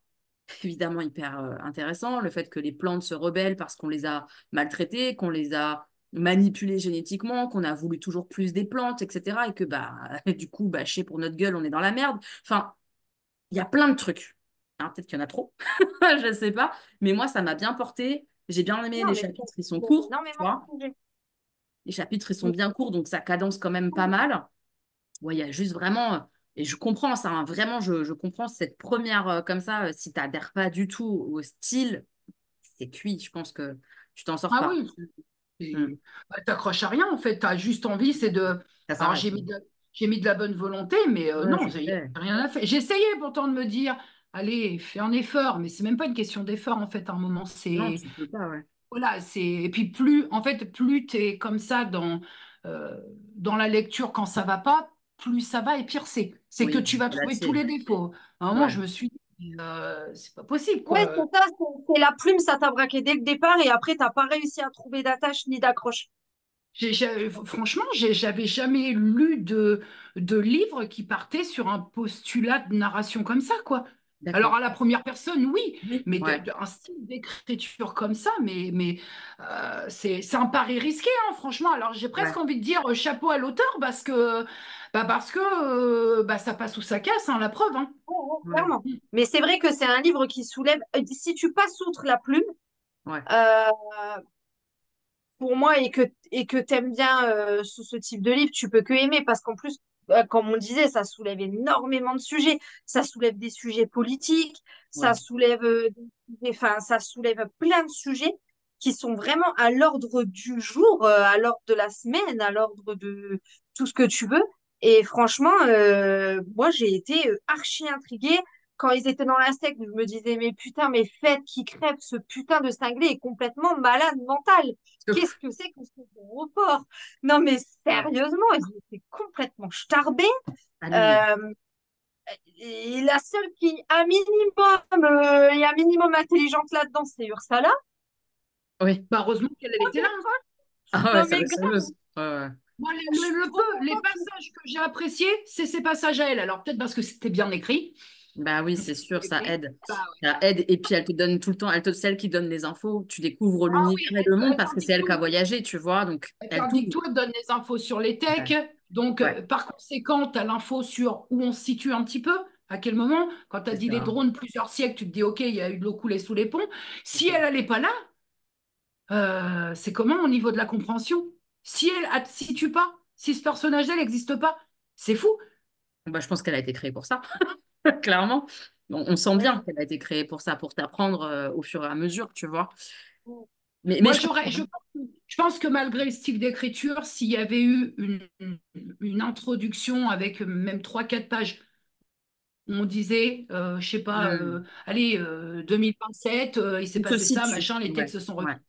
évidemment hyper intéressant. Le fait que les plantes se rebellent parce qu'on les a maltraitées, qu'on les a manipulées génétiquement, qu'on a voulu toujours plus des plantes, etc. Et que bah du coup, bâché pour notre gueule, on est dans la merde. Enfin, il y a plein de trucs. Hein, peut-être qu'il y en a trop, je sais pas. Mais moi, ça m'a bien porté. J'ai bien aimé Non, les mais chapitres, ils sont il y a courts, tu énormément vois. de sujets. Les chapitres, ils sont bien courts, donc ça cadence quand même pas mal. Ouais, il y a juste vraiment, et je comprends ça, hein, vraiment, je comprends cette première, comme ça, si tu n'adhères pas du tout au style, c'est cuit, je pense que tu t'en sors Ah pas. oui, Hmm. bah, t'accroches à rien en fait, t'as juste envie, c'est de. Ça Alors s'arrête. j'ai mis de la bonne volonté, mais Ouais, non, je il n'y sais. a rien à faire. J'essayais pourtant de me dire, allez, fais un effort, mais c'est même pas une question d'effort en fait, à un moment, Non, c'est. tu peux pas, ouais. Voilà, c'est. Et puis plus, en fait, plus tu es comme ça euh, dans la lecture quand ça va pas, plus ça va et pire c'est. C'est que Oui, tu vas trouver tous relative. les défauts. À un moment, Ouais. je me suis dit, c'est pas possible, Ouais, quoi. c'est ça, c'est la plume, ça t'a braqué dès le départ et après, t'as pas réussi à trouver d'attache ni d'accroche. Franchement, j'avais jamais lu de livre qui partait sur un postulat de narration comme ça, quoi. Alors, D'accord. à la première personne, oui, Oui. mais Ouais. un style d'écriture comme ça, c'est un pari risqué, hein, franchement. Alors, j'ai presque Ouais. envie de dire chapeau à l'auteur parce que ça passe ou ça casse, hein, la preuve. Hein. Ouais, ouais, Ouais. clairement. Mais c'est vrai que c'est un livre qui soulève. Si tu passes outre la plume, Ouais. euh, pour moi, et que t'aimes bien ce type de livre, tu peux que aimer parce qu'en plus, comme on disait, ça soulève énormément de sujets. Ça soulève des sujets politiques, Ouais. ça soulève plein de sujets qui sont vraiment à l'ordre du jour, à l'ordre de la semaine, à l'ordre de tout ce que tu veux. Et franchement, moi, j'ai été archi intriguée. Quand ils étaient dans la secte, je me disais, mais putain, mais faites qui crève, ce putain de cinglé est complètement malade mental. Qu'est-ce que c'est que ce report? Non, mais Ouais. sérieusement, ils étaient complètement starbés. Ah non, mais. Euh, et la seule qui est un minimum intelligente là-dedans, c'est Ursula. Oui. Bah, heureusement qu'elle elle était là. Hein. Ah ouais, Non, mais grave, sérieuse. Ouais, ouais. Moi, je suis trop les contente. passages que j'ai appréciés, c'est ces passages à elle. Alors, peut-être parce que c'était bien écrit. Bah oui, c'est sûr, ça Écrit. aide. Bah, Ça aide. Et puis, elle te donne tout le temps, celle qui donne les infos. Tu découvres ah oui, l'univers et le monde elle parce que c'est t'indique elle qui a tout. voyagé, tu vois. Donc, Elle elle t'indique t'ouvre. tout, elle donne les infos sur les techs. Ouais. Donc, Ouais, par conséquent, tu as l'info sur où on se situe un petit peu, à quel moment. Quand tu as c'est dit ça. les Hein. drones plusieurs siècles, tu te dis, OK, il y a eu de l'eau coulée sous les ponts. C'est Si ça. elle n'allait pas là, c'est comment au niveau de la compréhension? Si elle ne se situe pas, si ce personnage-là n'existe pas, c'est fou. Bah, je pense qu'elle a été créée pour ça, clairement. On sent bien Ouais. qu'elle a été créée pour ça, pour t'apprendre au fur et à mesure, tu vois. Mais Moi, je comprends. je pense que malgré le style d'écriture, s'il y avait eu une introduction avec même trois quatre pages, on disait, je sais pas, Hmm. allez, 2027, il s'est On se passé ça, situe. machin, les Ouais, textes se sont ouais. reculés.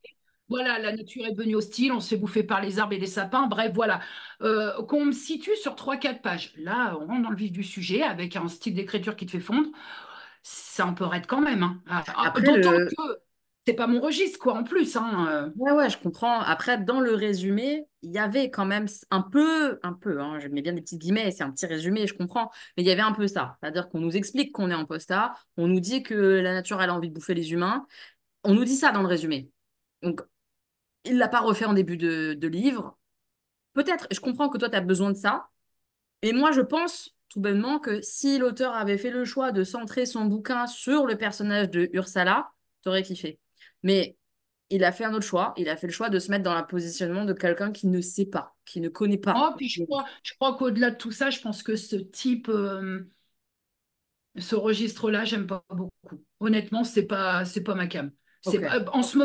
Voilà, la nature est devenue hostile, on se fait bouffer par les arbres et les sapins. Bref, voilà. Qu'on me situe sur trois quatre pages. Là, on rentre dans le vif du sujet avec un style d'écriture qui te fait fondre. C'est un peu raide quand même. Hein. Après, D'autant que c'est pas mon registre, quoi, en plus. Hein. ouais, ouais, je comprends. Après, dans le résumé, il y avait quand même un peu, je mets bien des petits guillemets, c'est un petit résumé, je comprends, mais il y avait un peu ça. C'est-à-dire qu'on nous explique qu'on est en post-A, on nous dit que la nature, elle a envie de bouffer les humains, on nous dit ça dans le résumé. Donc, il l'a pas refait en début de livre. Peut-être, je comprends que toi, tu as besoin de ça, et moi, je pense tout bonnement que si l'auteur avait fait le choix de centrer son bouquin sur le personnage de Ursula, t'aurais kiffé. Mais il a fait un autre choix. Il a fait le choix de se mettre dans le positionnement de quelqu'un qui ne sait pas, qui ne connaît pas. Oh, puis je crois qu'au-delà de tout ça, je pense que ce registre-là, j'aime pas beaucoup. Honnêtement, c'est pas ma came. Ok. En ce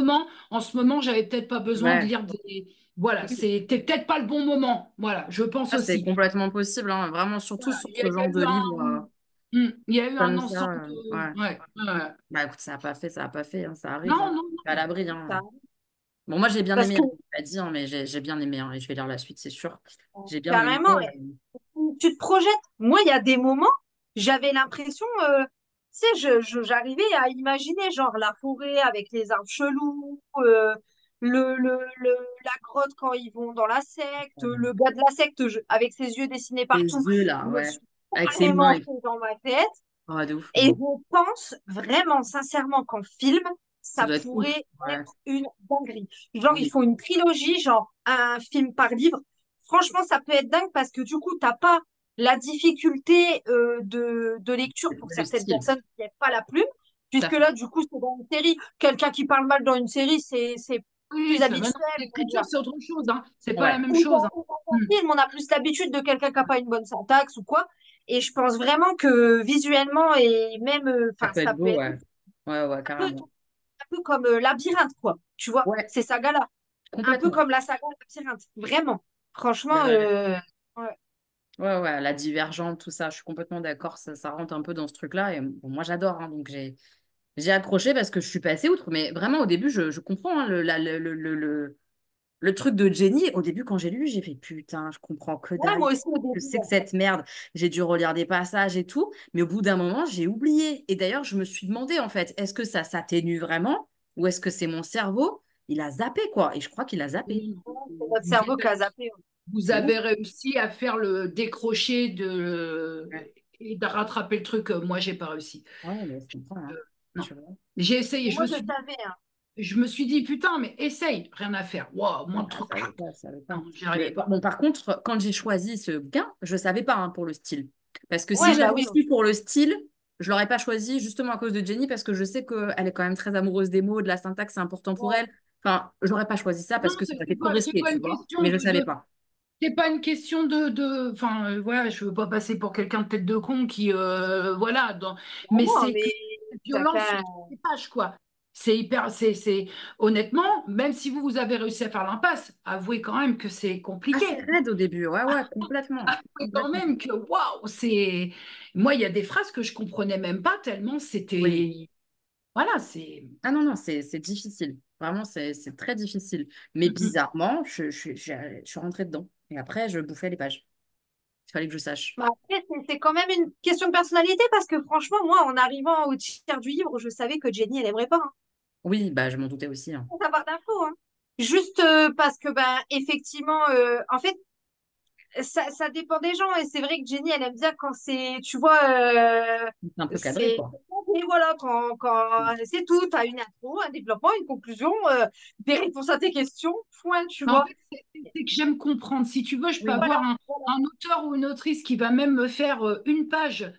moment, j'avais peut-être pas besoin de Ouais. lire des. Voilà, Oui. c'était peut-être pas le bon moment. Voilà, je pense Ça, c'est aussi. complètement possible, hein. Vraiment, surtout Voilà, sur il y a, ce il y a genre eu de livre un comme ça. ensemble Ouais. de. Ouais, ouais. Bah écoute, ça a pas fait, hein, ça arrive. Non, Hein. non, Pas à non. l'abri. Hein. Ça- Bon, moi, j'ai bien Parce aimé, que, hein, je l'ai pas dit, hein, mais j'ai bien aimé, hein, et je vais lire la suite, c'est sûr. J'ai bien aimé. carrément, tu te projettes. Moi, il y a des moments, j'avais l'impression, tu sais, j'arrivais à imaginer, genre, la forêt avec les arbres chelous, la grotte quand ils vont dans la secte, le gars de la secte avec ses yeux dessinés Les partout. yeux, là, Je me ouais. suis Avec ses mains. carrément fait dans ma tête. Oh, de ouf. Et je pense vraiment, sincèrement, qu'en film, Ça ça doit être ouf. pourrait Ouais. être une dinguerie. Genre, il Oui. faut une trilogie, genre un film par livre. Franchement, ça peut être dingue parce que du coup, t'as pas la difficulté de lecture pour Le certaines style. personnes qui n'aiment pas la plume, Tout à puisque fait. là, du coup, c'est dans une série. Quelqu'un qui parle mal dans une série, c'est Oui, plus maintenant, habituel, on va l'écriture, dire. c'est autre chose. Hein. C'est pas la Ouais. même Ou chose. Hein. dans un Hmm. film, on a plus l'habitude de quelqu'un qui n'a pas une bonne syntaxe ou quoi. Et je pense vraiment que visuellement et même, Ça enfin, peut ça être peut beau, être ouais. Ouais, ouais, peu, carrément. un peu comme Labyrinthe, quoi. Tu vois, Ouais, ces sagas-là. Un peu complètement. comme la saga Labyrinthe. Vraiment. C'est Franchement, vrai. ouais. Ouais, ouais, la divergente, tout ça, je suis complètement d'accord. Ça rentre un peu dans ce truc-là. Et bon, moi, j'adore. Hein, donc, j'ai accroché parce que je suis passée outre. Mais vraiment, au début, je comprends hein, le truc de Jenny. Au début, quand j'ai lu, j'ai fait putain, je comprends que Ouais, dalle. moi aussi, au Que début. c'est que cette merde? J'ai dû relire des passages et tout. Mais au bout d'un moment, j'ai oublié. Et d'ailleurs, je me suis demandé, en fait, est-ce que ça s'atténue vraiment? Ou est-ce que c'est mon cerveau? Il a zappé, quoi. Et je crois qu'il a zappé. C'est notre Vous cerveau êtes qui a zappé. Vous C'est ouf. avez réussi à faire le décrocher de Ouais. et de rattraper le truc, moi, j'ai pas réussi. Ouais, mais je comprends, hein. Non. Tu vois. J'ai essayé, Moi, je savais, hein. je me suis dit, putain, mais essaye, rien à faire. Waouh, moins de Ah, trucs. ça allait pas, ça allait pas. Non, j'y arrivais Mais pas. bon, par contre, quand j'ai choisi ce bouquin, je savais pas hein, pour le style. Parce que si Ouais, bah j'avais oui. su pour le style, je l'aurais pas choisi justement à cause de Jenny, parce que je sais qu'elle est quand même très amoureuse des mots, de la syntaxe, c'est important pour Ouais. elle. Enfin, j'aurais pas choisi ça Non, parce que ça aurait été trop c'est risqué, pas tu une vois. question Mais je savais pas. c'est pas une question enfin, voilà, je veux pas passer pour quelqu'un de tête de con qui, voilà, Ah mais non, c'est que mais c'est t'as violent sur pas. toutes les pages, quoi. C'est hyper, honnêtement, même si vous avez réussi à faire l'impasse, avouez quand même que c'est Ah, c'est compliqué. raide au début, ouais, ouais, complètement. Avouez quand Complètement. même que, waouh, moi, il y a des phrases que je comprenais même pas tellement Oui. c'était, voilà, c'est. Ah non, non, c'est difficile. Vraiment, c'est très difficile. Mais bizarrement, je suis rentrée dedans. Et après, je bouffais les pages. Il fallait que je sache. Bah, après, c'est quand même une question de personnalité parce que franchement, moi, en arrivant au tiers du livre, je savais que Jenny, elle aimerait pas, hein. Oui, bah, je m'en doutais aussi, hein. Sans avoir d'infos, hein. Juste parce que, ben, effectivement, en fait, ça dépend des gens. Et c'est vrai que Jenny, elle aime bien quand c'est, tu vois, C'est un peu cadré, c'est, quoi. et voilà, quand c'est tout, t'as une intro, un développement, une conclusion, des réponses à tes questions, point, tu Mais en vois. fait, c'est que j'aime comprendre. Si tu veux, je peux Oui. avoir Voilà. un auteur ou une autrice qui va même me faire une page,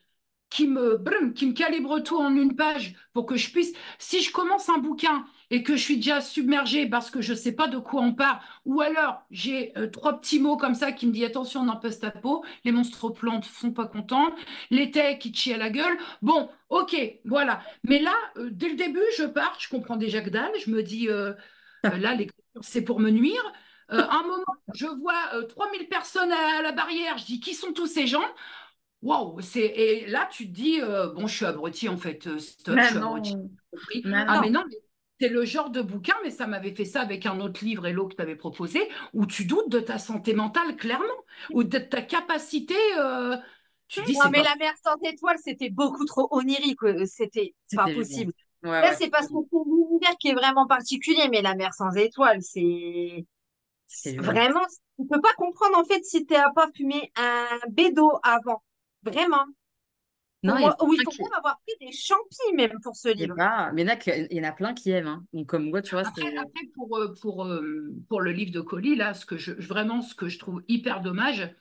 qui me calibre tout en une page pour que je puisse. Si je commence un bouquin et que je suis déjà submergée parce que je ne sais pas de quoi on parle, ou alors j'ai trois petits mots comme ça qui me disent attention, on en post-apo, les monstres plantes sont pas contents, les techs qui te chient à la gueule. Bon, ok, voilà. Mais là, dès le début, je pars, je comprends déjà que dalle, je me dis. Là, l'écriture, c'est pour me nuire. Un moment, je vois 3000 personnes à la barrière. Je dis, qui sont tous ces gens? Waouh, et là, tu te dis, bon, je suis abruti en fait. Stop, je Mais suis abruti. non, J'ai compris. mais Ah, non. mais non, mais c'est le genre de bouquin, mais ça m'avait fait ça avec un autre livre, Hello, que tu avais proposé, où tu doutes de ta santé mentale, clairement, ou de ta capacité. Tu dis, Non, c'est mais pas. la mer sans étoiles, c'était beaucoup trop onirique. C'était pas C'était génial. possible. Ouais, Là, ouais, c'est parce que c'est l'univers qui est vraiment particulier, mais la mer sans étoiles, c'était violent. vraiment, tu peux pas comprendre en fait si tu n'as pas fumé un bédo avant. Vraiment. Non, il y en a Ou il plein faut qui. même avoir pris des champis même pour ce Je sais livre. pas, mais il y en a plein qui aiment, hein. Donc, comme moi, tu vois, c'est. Après pour le livre de Colli, là, vraiment, ce que je trouve hyper dommage,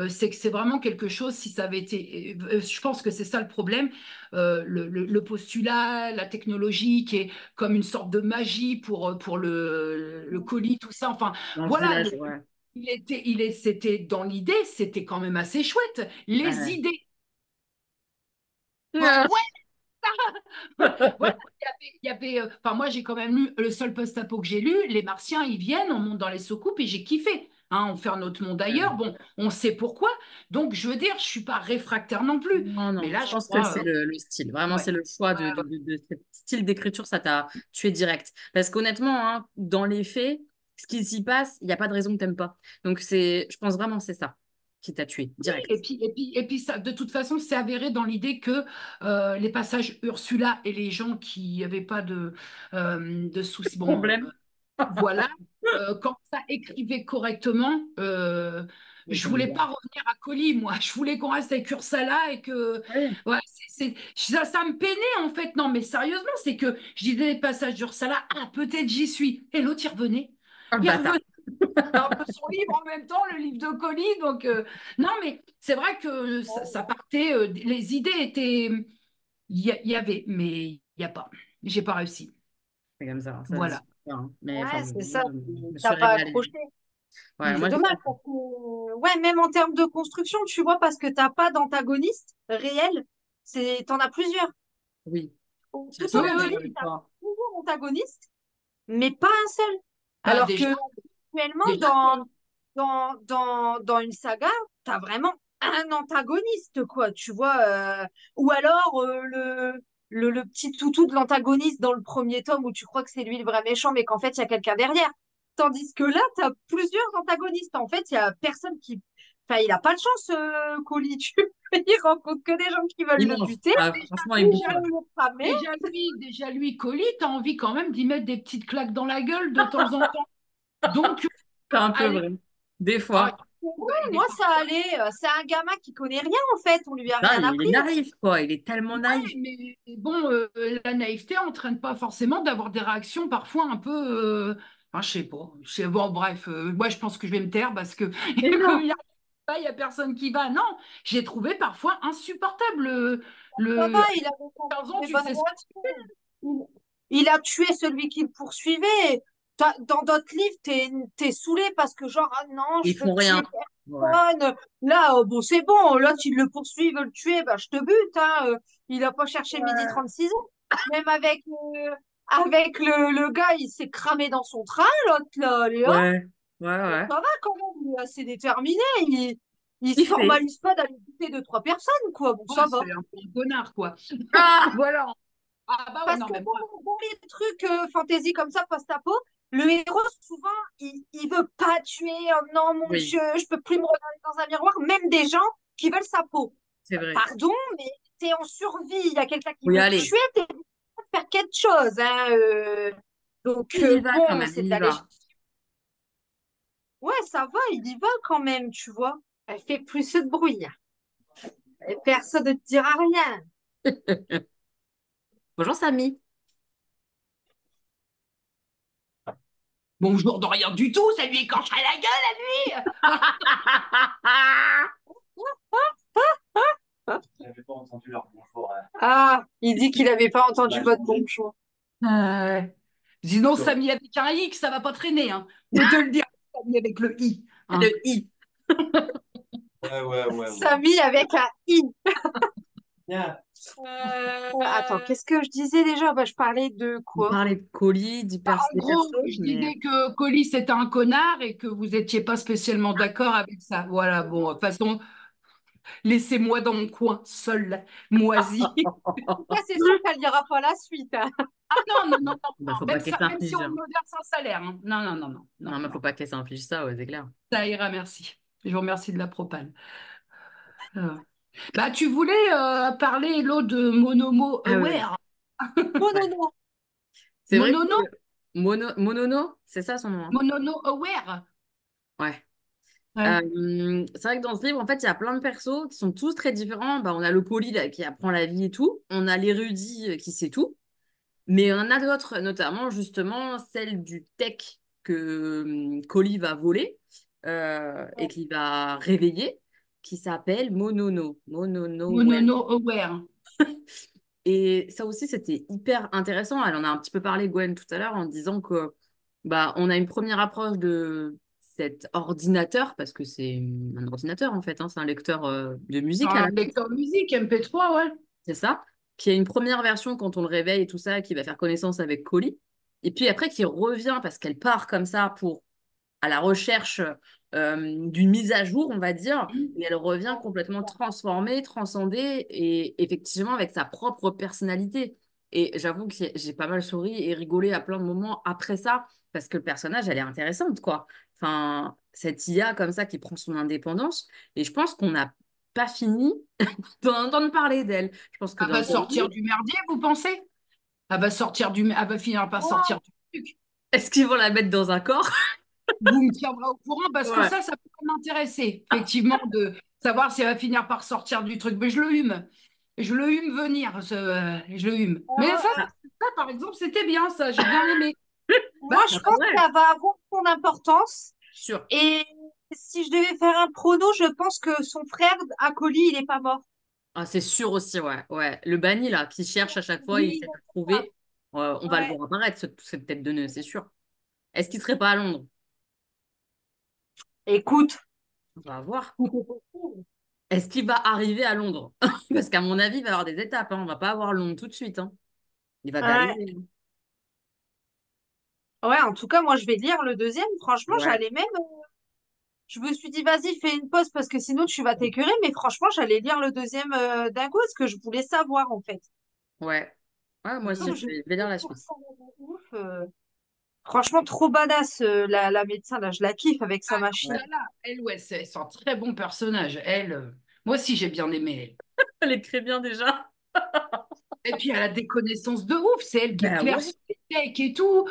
c'est que c'est vraiment quelque chose, si ça avait été, je pense que c'est ça le problème, le postulat, la technologie qui est comme une sorte de magie pour le colis, tout ça. Enfin, Dans le voilà, village, ouais. c'était dans l'idée, c'était quand même assez chouette. Les Ouais. idées. Ouais. Ouais, voilà, enfin, moi, j'ai quand même lu le seul post-apo que j'ai lu. Les Martiens, ils viennent, on monte dans les soucoupes et j'ai kiffé. Hein, on fait un autre monde ailleurs. Bon, on sait pourquoi. Donc, je veux dire, je suis pas réfractaire non plus. Non, Mais non, là, je je pense que crois, c'est le style. Vraiment, ouais. c'est le choix Ouais, ouais. de ce style d'écriture, ça t'a tué direct. Parce qu'honnêtement, hein, dans les faits, ce qui s'y passe, il n'y a pas de raison que t'aimes pas. Donc, je pense vraiment que c'est ça qui t'a tué Oui, direct. et puis ça, de toute façon, c'est avéré dans l'idée que les passages Ursula et les gens qui n'avaient pas de soucis, bon, Problème. voilà, quand ça écrivait correctement, Mais je t'aimes voulais bien. pas revenir à Colis, moi. Je voulais qu'on reste avec Ursula et que Oui. ouais, ça me peinait en fait. Non, mais sérieusement, c'est que je disais les passages d'Ursula, ah peut-être j'y suis. Et l'autre, il revenait. Oh, le Il bâtard. revenait un peu son livre en même temps, le livre de Colis. Donc non, mais c'est vrai que ça partait. Les idées étaient, il y avait, mais il n'y a pas. J'ai pas réussi. C'est comme ça, ça se Voilà. dit pas, hein. Mais enfin, Ouais, bon, c'est moi, ça. je me suis T'as pas régalée. accroché. Ouais, C'est moi, dommage parce que, ouais, même en termes de construction, tu vois, parce que t'as pas d'antagoniste réel, t'en as plusieurs. oui, Tout je au Oui, suis long du d'accord oui. livre, avec t'as toi. plusieurs antagonistes, mais pas un seul. Bah, Alors que, déjà, actuellement, déjà, dans une saga, t'as vraiment un antagoniste, quoi, tu vois. Ou alors, le petit toutou de l'antagoniste dans le premier tome où tu crois que c'est lui le vrai méchant, mais qu'en fait, il y a quelqu'un derrière. Tandis que là, t'as plusieurs antagonistes. En fait, il y a personne qui. Enfin, il a pas de chance, Collie. Il rencontre que des gens qui veulent Il le mange. buter. Ah, franchement, il bouffe, déjà, ouais. Ils veulent le cramer. déjà lui, Colis, t'as envie quand même d'y mettre des petites claques dans la gueule de temps en temps. Donc, C'est un peu allez, vrai. Des ah, fois. bah, il est Moi, ça parfois. allait. C'est un gamin qui connaît rien, en fait. On lui a Ah, rien il est appris. naïf, quoi. Il est tellement naïf. Mais bon, la naïveté entraîne pas forcément d'avoir des réactions parfois un peu. Enfin, je sais pas. Bon, bref, moi je pense que je vais me taire parce que Mais comme non. il y a personne qui va. Non, j'ai trouvé parfois insupportable. Ça va, Le il avait quand 15 même ans, des tu bonnes sais ce que. réactions. Il a tué celui qui le poursuivait. Dans d'autres livres, t'es saoulé parce que genre, ah non, Ils je veux font rien. tuer Ouais. personne. Là, bon, c'est bon. L'autre, il le poursuit, il veut le tuer, bah, je te bute, hein. Il a pas cherché midi Ouais. 36 ans. Même avec le gars, il s'est cramé dans son train, l'autre, là. Léa. Ouais. Ouais, ouais. Ça va quand même, il est assez déterminé. Il se Il fait. formalise pas d'aller buter deux, trois personnes, quoi. Bon, Ouais, ça va. c'est un peu un connard, quoi. Ah! Voilà. Ah bah ouais, Parce non, que mais moi, dans les trucs fantasy comme ça, post-apo, le héros, souvent, il veut pas tuer. Oh non, mon Oui, Dieu, je peux plus me regarder dans un miroir. Même des gens qui veulent sa peau. c'est vrai. Pardon, mais t'es en survie. Il y a quelqu'un qui Oui, veut te allez. tuer, t'es obligé de faire quelque chose. Hein, donc, Il y va quand bon, même, c'est il de y la va. légende. Ouais, ça va, il y va quand même, tu vois. Elle fait plus de bruit. Et personne ne te dira rien. Bonjour, Samy. bonjour de rien du tout, ça lui écorcherait la gueule à lui. J'avais pas entendu leur bonjour. Ah, il dit qu'il n'avait pas entendu votre bonjour. Ouais. Sinon, Samy avec un X, ça va pas traîner, hein. Je peux te le dire, Samy avec le I, Le hein. i. Ouais. Samy avec un I. Bien. Attends, qu'est-ce que je disais déjà? Bah, je parlais de On quoi? parlait de colis, En des gros, persos, je mais disais que Colis était un connard et que vous n'étiez pas spécialement d'accord avec ça. Voilà, bon, de toute façon, laissez-moi dans mon coin, seul, moisi. Là, c'est sûr qu'elle lira pas la suite. Hein. Ah non, non, non, non, bah, non. faut pas qu'elle Même si s'inflige, on me hein. modère sans salaire, hein. Non, non, non, non, non, Non, mais faut non. pas qu'elle s'inflige ça, ouais, c'est clair. Ça ira, merci. Je vous remercie de la propane. Euh, Bah, tu voulais parler l'autre de Monomo Ah ouais. Aware. Oh non, Ouais. non. C'est vrai que Monono? Monono, c'est ça son nom, hein. Monono Aware. Ouais. Ouais. C'est vrai que dans ce livre, en fait, il y a plein de persos qui sont tous très différents. Bah, on a le poli là, qui apprend la vie et tout. On a l'érudit qui sait tout. Mais on en a d'autres, notamment justement celle du tech que Collie va voler et qu'il va réveiller, qui s'appelle Monono. Monono, ouais. Monono Aware. Et ça aussi, c'était hyper intéressant. Elle en a un petit peu parlé, Gwen, tout à l'heure, en disant que bah, on a une première approche de cet ordinateur, parce que c'est un ordinateur en fait, hein, c'est un lecteur de musique à Un la base, lecteur musique, MP3, ouais. c'est ça, qui a une première version quand on le réveille et tout ça, qui va faire connaissance avec Collie, et puis après qui revient parce qu'elle part comme ça pour à la recherche d'une mise à jour, on va dire, et elle revient complètement transformée, transcendée, et effectivement avec sa propre personnalité. Et j'avoue que j'ai pas mal souri et rigolé à plein de moments après ça, parce que le personnage, elle est intéressante, quoi. Enfin, cette IA comme ça qui prend son indépendance, et je pense qu'on n'a pas fini d'en entendre parler d'elle. Je pense que Elle dans va le sortir livre, du merdier, vous pensez? Elle va finir par sortir du truc. est-ce qu'ils vont la mettre dans un corps? Vous me tiendrez au courant parce que Ouais. ça pourrait m'intéresser, effectivement, de savoir si elle va finir par sortir du truc. Mais je le hume. Je le hume venir. Je le hume. Mais Ah, ça, par exemple, c'était bien, ça. J'ai bien aimé. Bah, Moi, je après, pense ouais, qu'elle va avoir son importance. sûr. Et si je devais faire un prono, je pense que son frère, Acoli, il est pas mort. Ah, c'est sûr aussi, ouais. Ouais. Le banni, là, qui cherche à chaque fois, il Oui, essaie de le trouver. On va le ouais. voir apparaître, cette tête de nœud, c'est sûr. Est-ce qu'il serait pas à Londres? Écoute, On va voir. tout est possible. Est-ce qu'il va arriver à Londres? Parce qu'à mon avis, il va y avoir des étapes, hein. On va pas avoir Londres tout de suite, hein. Il va Ouais. galérer, hein. Ouais, en tout cas, moi, je vais lire le deuxième. Franchement, Ouais, j'allais même. Je me suis dit, vas-y, fais une pause parce que sinon, tu vas t'écœurer. Mais franchement, j'allais lire le deuxième d'un coup, parce que je voulais savoir, en fait. ouais. Ouais, moi aussi, Comme je je vais lire la trouve suite. ça vraiment ouf. Franchement, trop badass, la médecin, là. Je la kiffe avec sa ah, machine. Ouais. là, là, elle, ouais, c'est un très bon personnage. Elle, moi aussi, j'ai bien aimé elle. Elle est très bien déjà. Et puis, elle a des connaissances de ouf. C'est elle qui Ben éclaire ouais. sur les techs et tout.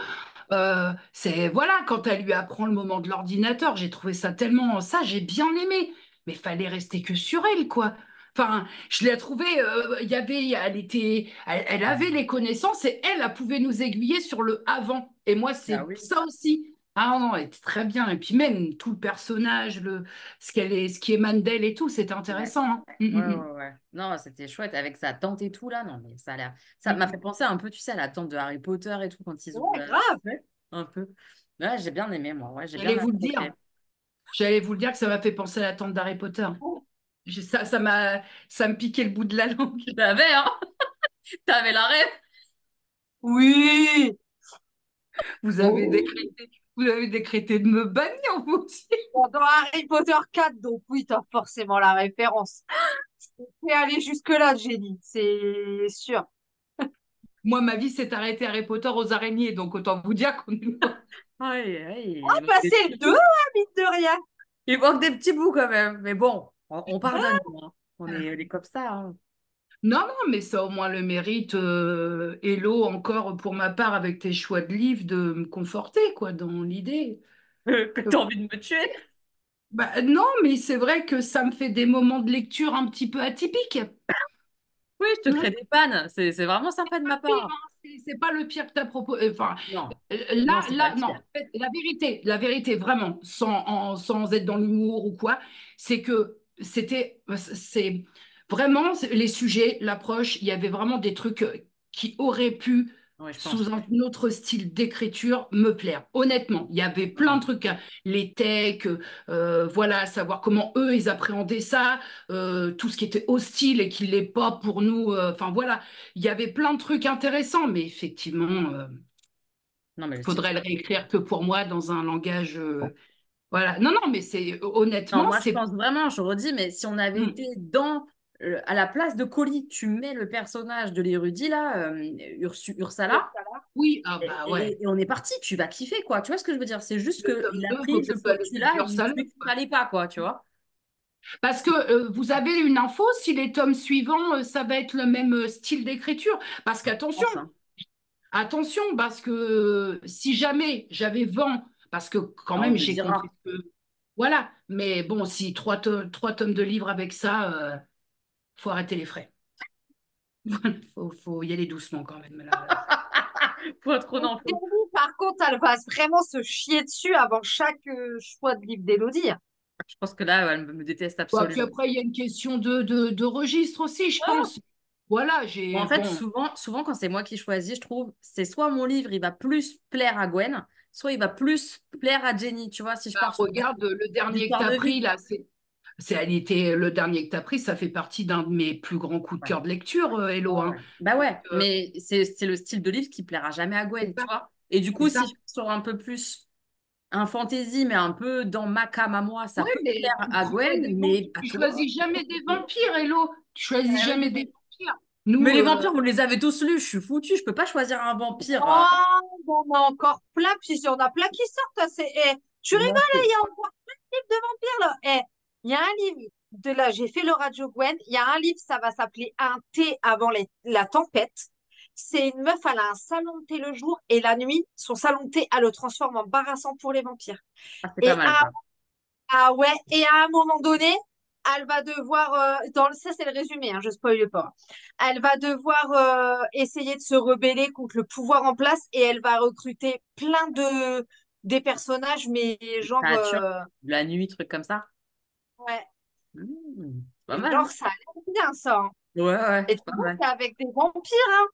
Voilà, quand elle lui apprend le moment de l'ordinateur, j'ai trouvé ça tellement, ça, j'ai bien aimé. Mais fallait rester que sur elle, quoi. Enfin, je l'ai trouvée, elle avait les connaissances et elle pouvait nous aiguiller sur le avant. Et moi, Ah c'est oui. ça aussi. Ah non, elle était très bien. Et puis même tout le personnage, ce qui émane d'elle et tout, c'était Ouais. intéressant, hein. Ouais, ouais, ouais. Non, c'était chouette avec sa tante et tout là. Non, mais ça a l'air. Ça m'a Mm. fait penser un peu, tu sais, à la tante de Harry Potter et tout quand ils ouvrent Ouais, la. grave. Ouais. Un peu. Ouais, j'ai bien aimé, moi. Ouais, j'ai bien J'allais vous le accroché. dire. J'allais vous le dire que ça m'a fait penser à la tante d'Harry Potter. Ça me piquait le bout de la langue. Tu l'avais, hein? T'avais la rêve. Oui. Vous avez Oh. décrété, vous avez décrété de me bannir, vous aussi. Bon, dans Harry Potter 4, donc oui, t'as forcément la référence. C'est aller jusque-là, Jenny, c'est sûr. Moi, ma vie s'est arrêtée Harry Potter aux araignées, donc autant vous dire qu'on est... Ouais, ouais, Ah, bah c'est le 2, hein, mine de rien. il manque des petits bouts quand même. Mais bon, on pardonne, hein. On est les comme ça, hein. Non, non, mais ça a au moins le mérite, Hello, encore pour ma part, avec tes choix de livres, de me conforter, quoi, dans l'idée. Que t'as envie de me tuer. Bah, non, mais c'est vrai que ça me fait des moments de lecture un petit peu atypiques. Oui, je te Ouais. crée des pannes. C'est vraiment sympa de ma Pire, part. hein, c'est pas le pire que tu as proposé. Enfin, Non, non, là, c'est pas le là, non. pire. En fait, la vérité, vraiment, sans être dans l'humour ou quoi, c'est que c'est vraiment les sujets, l'approche, il y avait vraiment des trucs qui auraient pu, Oui, je pense. sous un autre style d'écriture, me plaire. Honnêtement, il y avait plein de trucs, hein. Les techs, voilà, savoir comment eux, ils appréhendaient ça, tout ce qui était hostile et qui l'est pas pour nous. Enfin, voilà, il y avait plein de trucs intéressants, mais effectivement, Non, mais le style. faudrait le réécrire que pour moi dans un langage. Voilà. Non, non, mais c'est Non, honnêtement, moi, je c'est. pense vraiment, je redis, mais si on avait Hmm. été à la place de Collie, tu mets le personnage de l'érudit, là, Ursala, Oui, ah bah ouais. et on est parti, tu vas kiffer, quoi. Tu vois ce que je veux dire? C'est juste Le qu'il tome a 2 pris vaut ce peut-être pas le postu-là, il salon, ne quoi. fallait pas, quoi, tu vois? Parce que vous avez une info si les tomes suivants, ça va être le même style d'écriture. Parce Je qu'attention, pense, hein. attention, parce que si jamais j'avais vent, parce que quand Ah, on même te j'ai compris dira. que. Voilà, mais bon, si trois tomes de livres avec ça, faut arrêter les frais. Faut y aller doucement quand même, là. Faut être trop Et d'infos. Jenny, par contre, elle va vraiment se chier dessus avant chaque choix de livre d'Élodie. Je pense que là, elle me déteste Bon, puis absolument. après, il y a une question de registre aussi, je pense. Voilà, Bon, j'ai. en fait, Bon, souvent, quand c'est moi qui choisis, je trouve, c'est soit mon livre, il va plus plaire à Gwen, soit il va plus plaire à Jenny, tu vois, si je bah, pars sur regarde, le dernier que tu l'histoire as de pris, vie. là, le dernier que tu as pris, ça fait partie d'un de mes plus grands coups de Ouais. cœur de lecture, Ouais, Hello, hein. ouais. Bah Donc, ouais, mais c'est le style de livre qui plaira jamais à c'est Gwen, tu ça, vois. Et du c'est coup, si ça. je pars sur un peu plus un fantasy, mais un peu dans ma cam à moi, ça Ouais, peut mais plaire tu à prends pas Gwen, des vampires. mais à Tu toi. choisis jamais des vampires, Hello. Tu choisis Ah jamais oui. des vampires. Mais Nous, les vampires, vous les avez tous lus, je suis foutue, je peux pas choisir un vampire. Oh, on a encore plein, puis il y en a plein qui sortent. Tu rigoles, Moi, il y a encore plein de livres de vampires, là. Il y a un livre de là, j'ai fait le Radio Gwen. Il y a un livre, ça va s'appeler Un thé avant la tempête. C'est une meuf, elle a un salon de thé le jour et la nuit, son salon de thé, elle le transforme en bar à sang pour les vampires. ah, c'est pas Et mal ça. ah ouais, et à un moment donné, elle va devoir, ça c'est le résumé, hein, je spoil pas. Elle va devoir essayer de se rebeller contre le pouvoir en place et elle va recruter plein des personnages, mais genre, Créature, de la nuit, truc comme ça. ouais, Pas mal, genre hein. ça a l'air bien ça, hein. Ouais, ouais, Et c'est tu pas vois, mal. c'est avec des vampires, hein.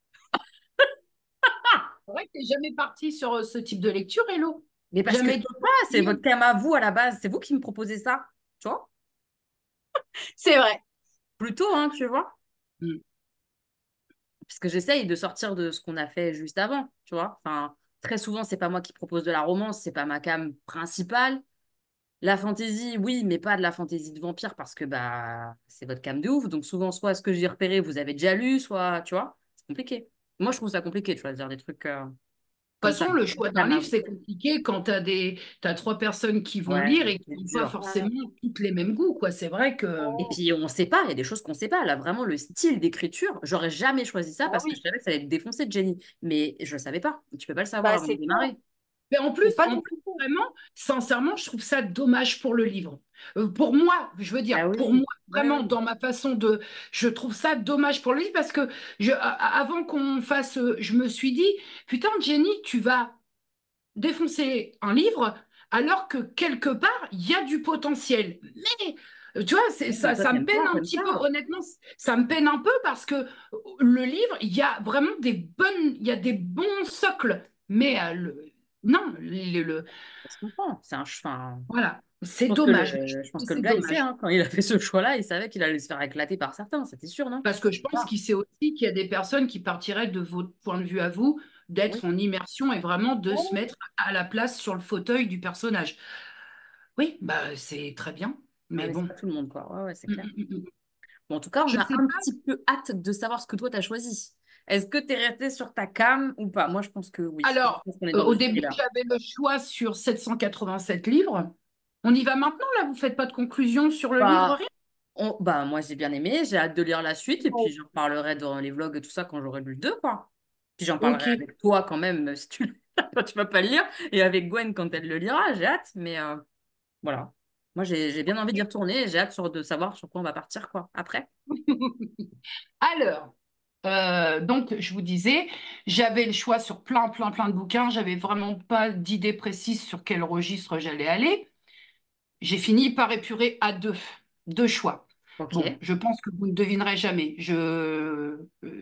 c'est vrai que t'es jamais parti sur ce type de lecture, Hello. Mais parce que je Jamais. peux pas, c'est votre thème à vous à la base, c'est vous qui me proposez ça, tu vois? C'est vrai. Plutôt, hein, tu vois? Mm. Parce que j'essaye de sortir de ce qu'on a fait juste avant, tu vois? Enfin, très souvent, c'est pas moi qui propose de la romance, c'est pas ma came principale. La fantaisie, oui, mais pas de la fantaisie de vampire parce que bah c'est votre came de ouf. Donc souvent, soit ce que j'ai repéré, vous avez déjà lu, soit, tu vois, c'est compliqué. Moi, je trouve ça compliqué de choisir des trucs De comme toute ça. façon, le choix d'un Came à livre, vous. c'est compliqué quand t'as trois personnes qui vont Ouais, lire et qui c'est n'ont pas dur. forcément toutes les mêmes goûts, quoi. C'est vrai que. Et puis, on sait pas, il y a des choses qu'on sait pas. Là, vraiment, le style d'écriture, j'aurais jamais choisi ça Ah parce que je oui, savais que ça allait être défoncé de Jenny. Mais je le savais pas. Tu peux pas le savoir bah avant de c'est clair. démarrer. Mais C'est pas en du plus, tout. vraiment, sincèrement, je trouve ça dommage pour le livre. Pour moi, je veux Ah dire, pour moi, oui, ouais, vraiment, ouais. dans ma façon de, je trouve ça dommage pour le livre parce que avant qu'on fasse, je me suis dit, putain, Jenny, tu vas défoncer un livre alors que quelque part, il y a du potentiel. Mais, tu vois, Ouais, mais ça, toi, ça me t'aimes peine pas, un t'aimes petit peu, ça. honnêtement, ça me peine un peu parce que le livre, il y a vraiment il y a des bons socles. Mais non, Ça se comprend. C'est un, enfin, voilà, c'est dommage. Je je trouve pense que que le c'est gars, il sait, dommage. hein, quand il a fait ce choix-là, il savait qu'il allait se faire éclater par certains, c'était sûr, non? Parce que je pense qu'il sait aussi qu'il y a des personnes qui partiraient de votre point de vue à vous, Oui. d'être en immersion et vraiment de se mettre à la place sur le fauteuil du personnage. Oui, bah c'est très bien, Ouais, mais mais c'est bon. pas tout le monde, quoi. Ouais, ouais, c'est Mm, clair. mm, mm, mm. Bon, en tout cas, on Je a sais un pas. petit peu hâte de savoir ce que toi, t'as choisi. Est-ce que t'es resté sur ta cam ou pas? Moi, je pense que oui. Je Alors, pense qu'on est dans au du début, thriller. j'avais le choix sur 787 livres. On y va maintenant, là? Vous faites pas de conclusion sur le livre, Bah, rien? bah, moi, j'ai bien aimé. J'ai hâte de lire la suite et Ouais. puis j'en reparlerai dans les vlogs et tout ça quand j'aurai lu le 2, quoi. Puis j'en parlerai Ok. avec toi quand même si tu quand tu vas pas le lire et avec Gwen quand elle le lira. J'ai hâte, mais voilà. Moi, j'ai bien envie d'y retourner et j'ai hâte de savoir sur quoi on va partir, quoi, après. Alors, donc, je vous disais, j'avais le choix sur plein, plein, plein de bouquins. J'avais vraiment pas d'idée précise sur quel registre j'allais aller. J'ai fini par épurer à deux choix. Bon, Ok. je pense que vous ne devinerez jamais.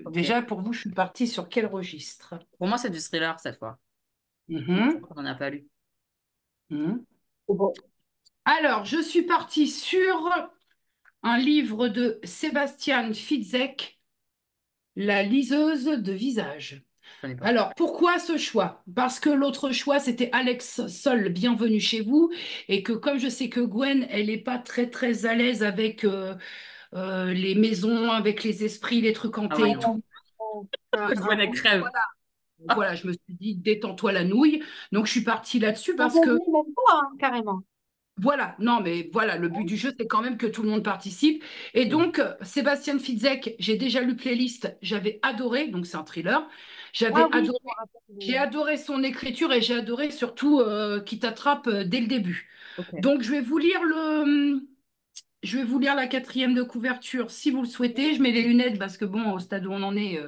Ok. Déjà, pour vous, je suis partie sur quel registre? Pour moi, c'est du thriller cette fois. Mhm, On n'en a pas lu. mhm. C'est bon. Alors, je suis partie sur un livre de Sébastien Fitzek, La liseuse de visage. Je connais pas. Alors, pourquoi ce choix? Parce que l'autre choix, c'était Alex Sol, Bienvenue chez vous, et que comme je sais que Gwen, elle n'est pas très très à l'aise avec les maisons, avec les esprits, les trucs Ah ouais, hantés et non. tout. Gwen, elle crève. Voilà, je me suis dit, détends-toi la nouille. Donc, je suis partie là-dessus On parce que, convenait même pas, hein, carrément. voilà, non, mais voilà, le but du jeu, c'est quand même que tout le monde participe. Et Oui. donc, Sébastien Fitzek, j'ai déjà lu Playlist, j'avais adoré, donc c'est un thriller. Ah J'avais oui, adoré, je me rappelle. j'ai adoré son écriture et j'ai adoré surtout qu'il t'attrape dès le début. Ok. Donc, je vais vous lire la quatrième de couverture si vous le souhaitez. Je mets les lunettes parce que bon, au stade où on en est,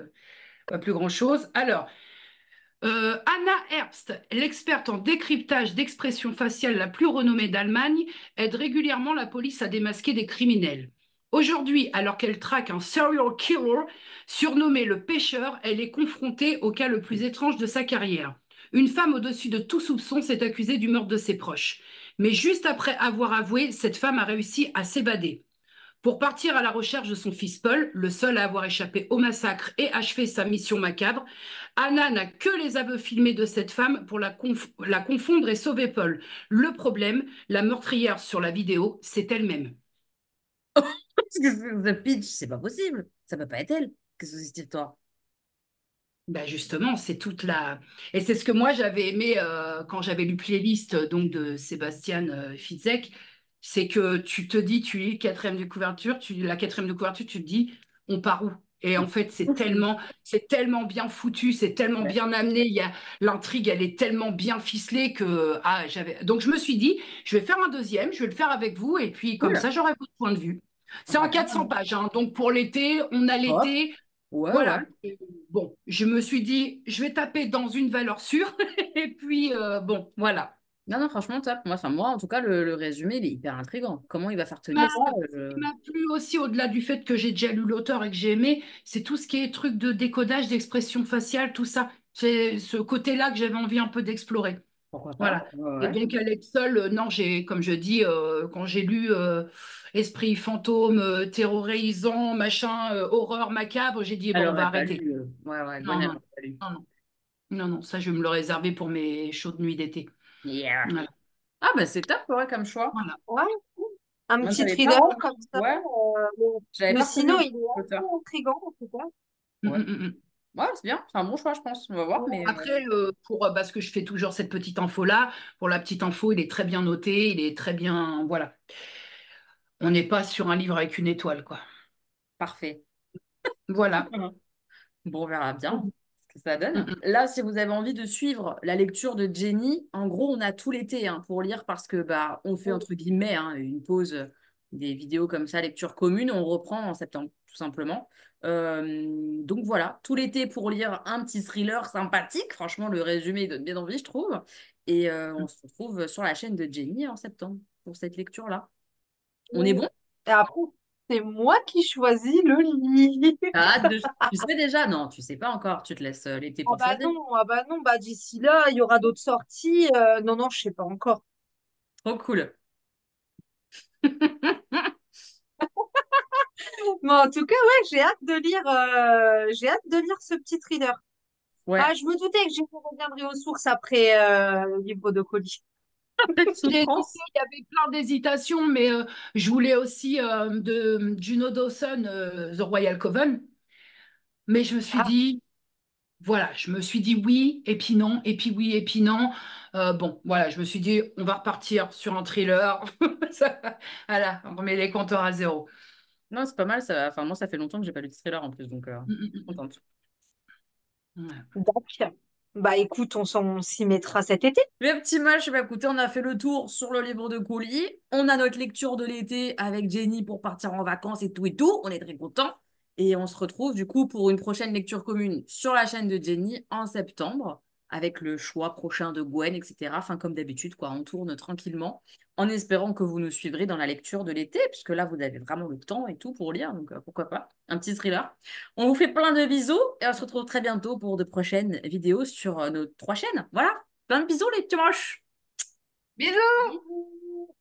pas plus grand-chose. Alors, Anna Herbst, l'experte en décryptage d'expressions faciales la plus renommée d'Allemagne, aide régulièrement la police à démasquer des criminels. Aujourd'hui, alors qu'elle traque un serial killer surnommé le pêcheur, elle est confrontée au cas le plus étrange de sa carrière. Une femme au-dessus de tout soupçon s'est accusée du meurtre de ses proches. Mais juste après avoir avoué, cette femme a réussi à s'évader. Pour partir à la recherche de son fils Paul, le seul à avoir échappé au massacre et achevé sa mission macabre, Anna n'a que les aveux filmés de cette femme pour la confondre et sauver Paul. Le problème, la meurtrière sur la vidéo, c'est elle-même. Parce que The Pitch, c'est pas possible. Ça peut pas être elle. Qu'est-ce que c'est cette histoire? Ben justement, c'est toute la... Et c'est ce que moi j'avais aimé quand j'avais lu Playlist donc de Sébastien Fitzek, c'est que tu te dis, tu lis le quatrième de couverture, la quatrième de couverture, tu te dis, on part où? Et en fait, c'est tellement bien foutu, c'est tellement Ouais. bien amené, l'intrigue, elle est tellement bien ficelée que donc je me suis dit, je vais faire un deuxième, je vais le faire avec vous, et puis comme Cool. ça, j'aurai votre point de vue. Ah C'est en bah, 400 pages, hein, donc pour l'été, on a hop. l'été, Ouais, ouais. voilà. Bon, je me suis dit, je vais taper dans une valeur sûre. Et puis, bon, voilà. Non, non, franchement, top. Moi, enfin, moi, en tout cas, le résumé, il est hyper intriguant. Comment il va faire tenir Ma- ça? Ce qui m'a plu aussi, au-delà du fait que j'ai déjà lu l'auteur et que j'ai aimé, c'est tout ce qui est truc de décodage, d'expression faciale, tout ça. C'est ce côté-là que j'avais envie un peu d'explorer. Pourquoi pas? Voilà. Ouais, Et ouais. donc, Alex Seul, non, comme je dis, quand j'ai lu Esprit fantôme, terrorisant, machin, horreur macabre, j'ai dit, Elle bon, on va aurait pas arrêter. lu. Ouais, ouais, Non, Gwen, elle non, aurait pas lu. non, non. Non, non, ça, je vais me le réserver pour mes chaudes nuits d'été. Yeah. Voilà. Ah, bah, c'est top, ouais, comme choix. Voilà. Ouais, un Moi, petit j'avais pas. thriller comme ça. Ouais, j'avais Mais pas sinon, retenu il est l'auteur. assez intriguant, en tout cas. Mm, Ouais. mm, mm, mm. Ouais, c'est bien. C'est un bon choix, je pense. On va voir, mais. Après, parce que je fais toujours cette petite info-là, pour la petite info, il est très bien noté, il est très bien. Voilà. On n'est pas sur un livre avec une étoile, quoi. Parfait. Voilà. Bon, on verra bien. que ça donne. Mm, mm. Là, si vous avez envie de suivre la lecture de Jenny, en gros, on a tout l'été pour lire parce que bah, on fait entre guillemets une pause des vidéos comme ça, lecture commune. On reprend en septembre, tout simplement. Donc voilà, tout l'été pour lire un petit thriller sympathique. Franchement, le résumé donne bien envie, je trouve. Et on se retrouve sur la chaîne de Jenny en septembre pour cette lecture-là. On est bon? Et après, c'est moi qui choisis le livre. T'as hâte de... Tu sais déjà? Non, tu sais pas encore. Tu te laisses l'été pour choisir. Ah bah non, bah d'ici là, il y aura d'autres sorties. Non, non, je sais pas encore. Trop cool. Mais en tout cas, ouais, j'ai hâte de lire ce petit thriller. Ouais, Ah, je me doutais que je reviendrai aux sources après le livre de colis. petite J'ai hésité, souffrance. il y avait plein d'hésitations, mais je voulais aussi de Juno Dawson, The Royal Coven. Mais je me suis Ah, dit, voilà, je me suis dit oui, et puis non, et puis oui, et puis non. Bon, voilà, je me suis dit, on va repartir sur un thriller. Ça- Voilà, on remet les compteurs à zéro. Non, c'est pas mal. Ça... Enfin, moi, ça fait longtemps que j'ai pas lu de thriller en plus, donc Mm, mm, mm, contente. mm. Ouais. d'accord. Bah écoute, on s'y mettra cet été. Le petit match, bah, écoutez, on a fait le tour sur le livre de colis. On a notre lecture de l'été avec Jenny pour partir en vacances et tout et tout. On est très contents. Et on se retrouve du coup pour une prochaine lecture commune sur la chaîne de Jenny en septembre avec le choix prochain de Gwen, etc. Enfin, comme d'habitude, quoi, on tourne tranquillement en espérant que vous nous suivrez dans la lecture de l'été, puisque là, vous avez vraiment le temps et tout pour lire. Donc, pourquoi pas un petit thriller. On vous fait plein de bisous et on se retrouve très bientôt pour de prochaines vidéos sur nos 3 chaînes. Voilà. Plein de bisous les petits moches. Bisous! Bisous.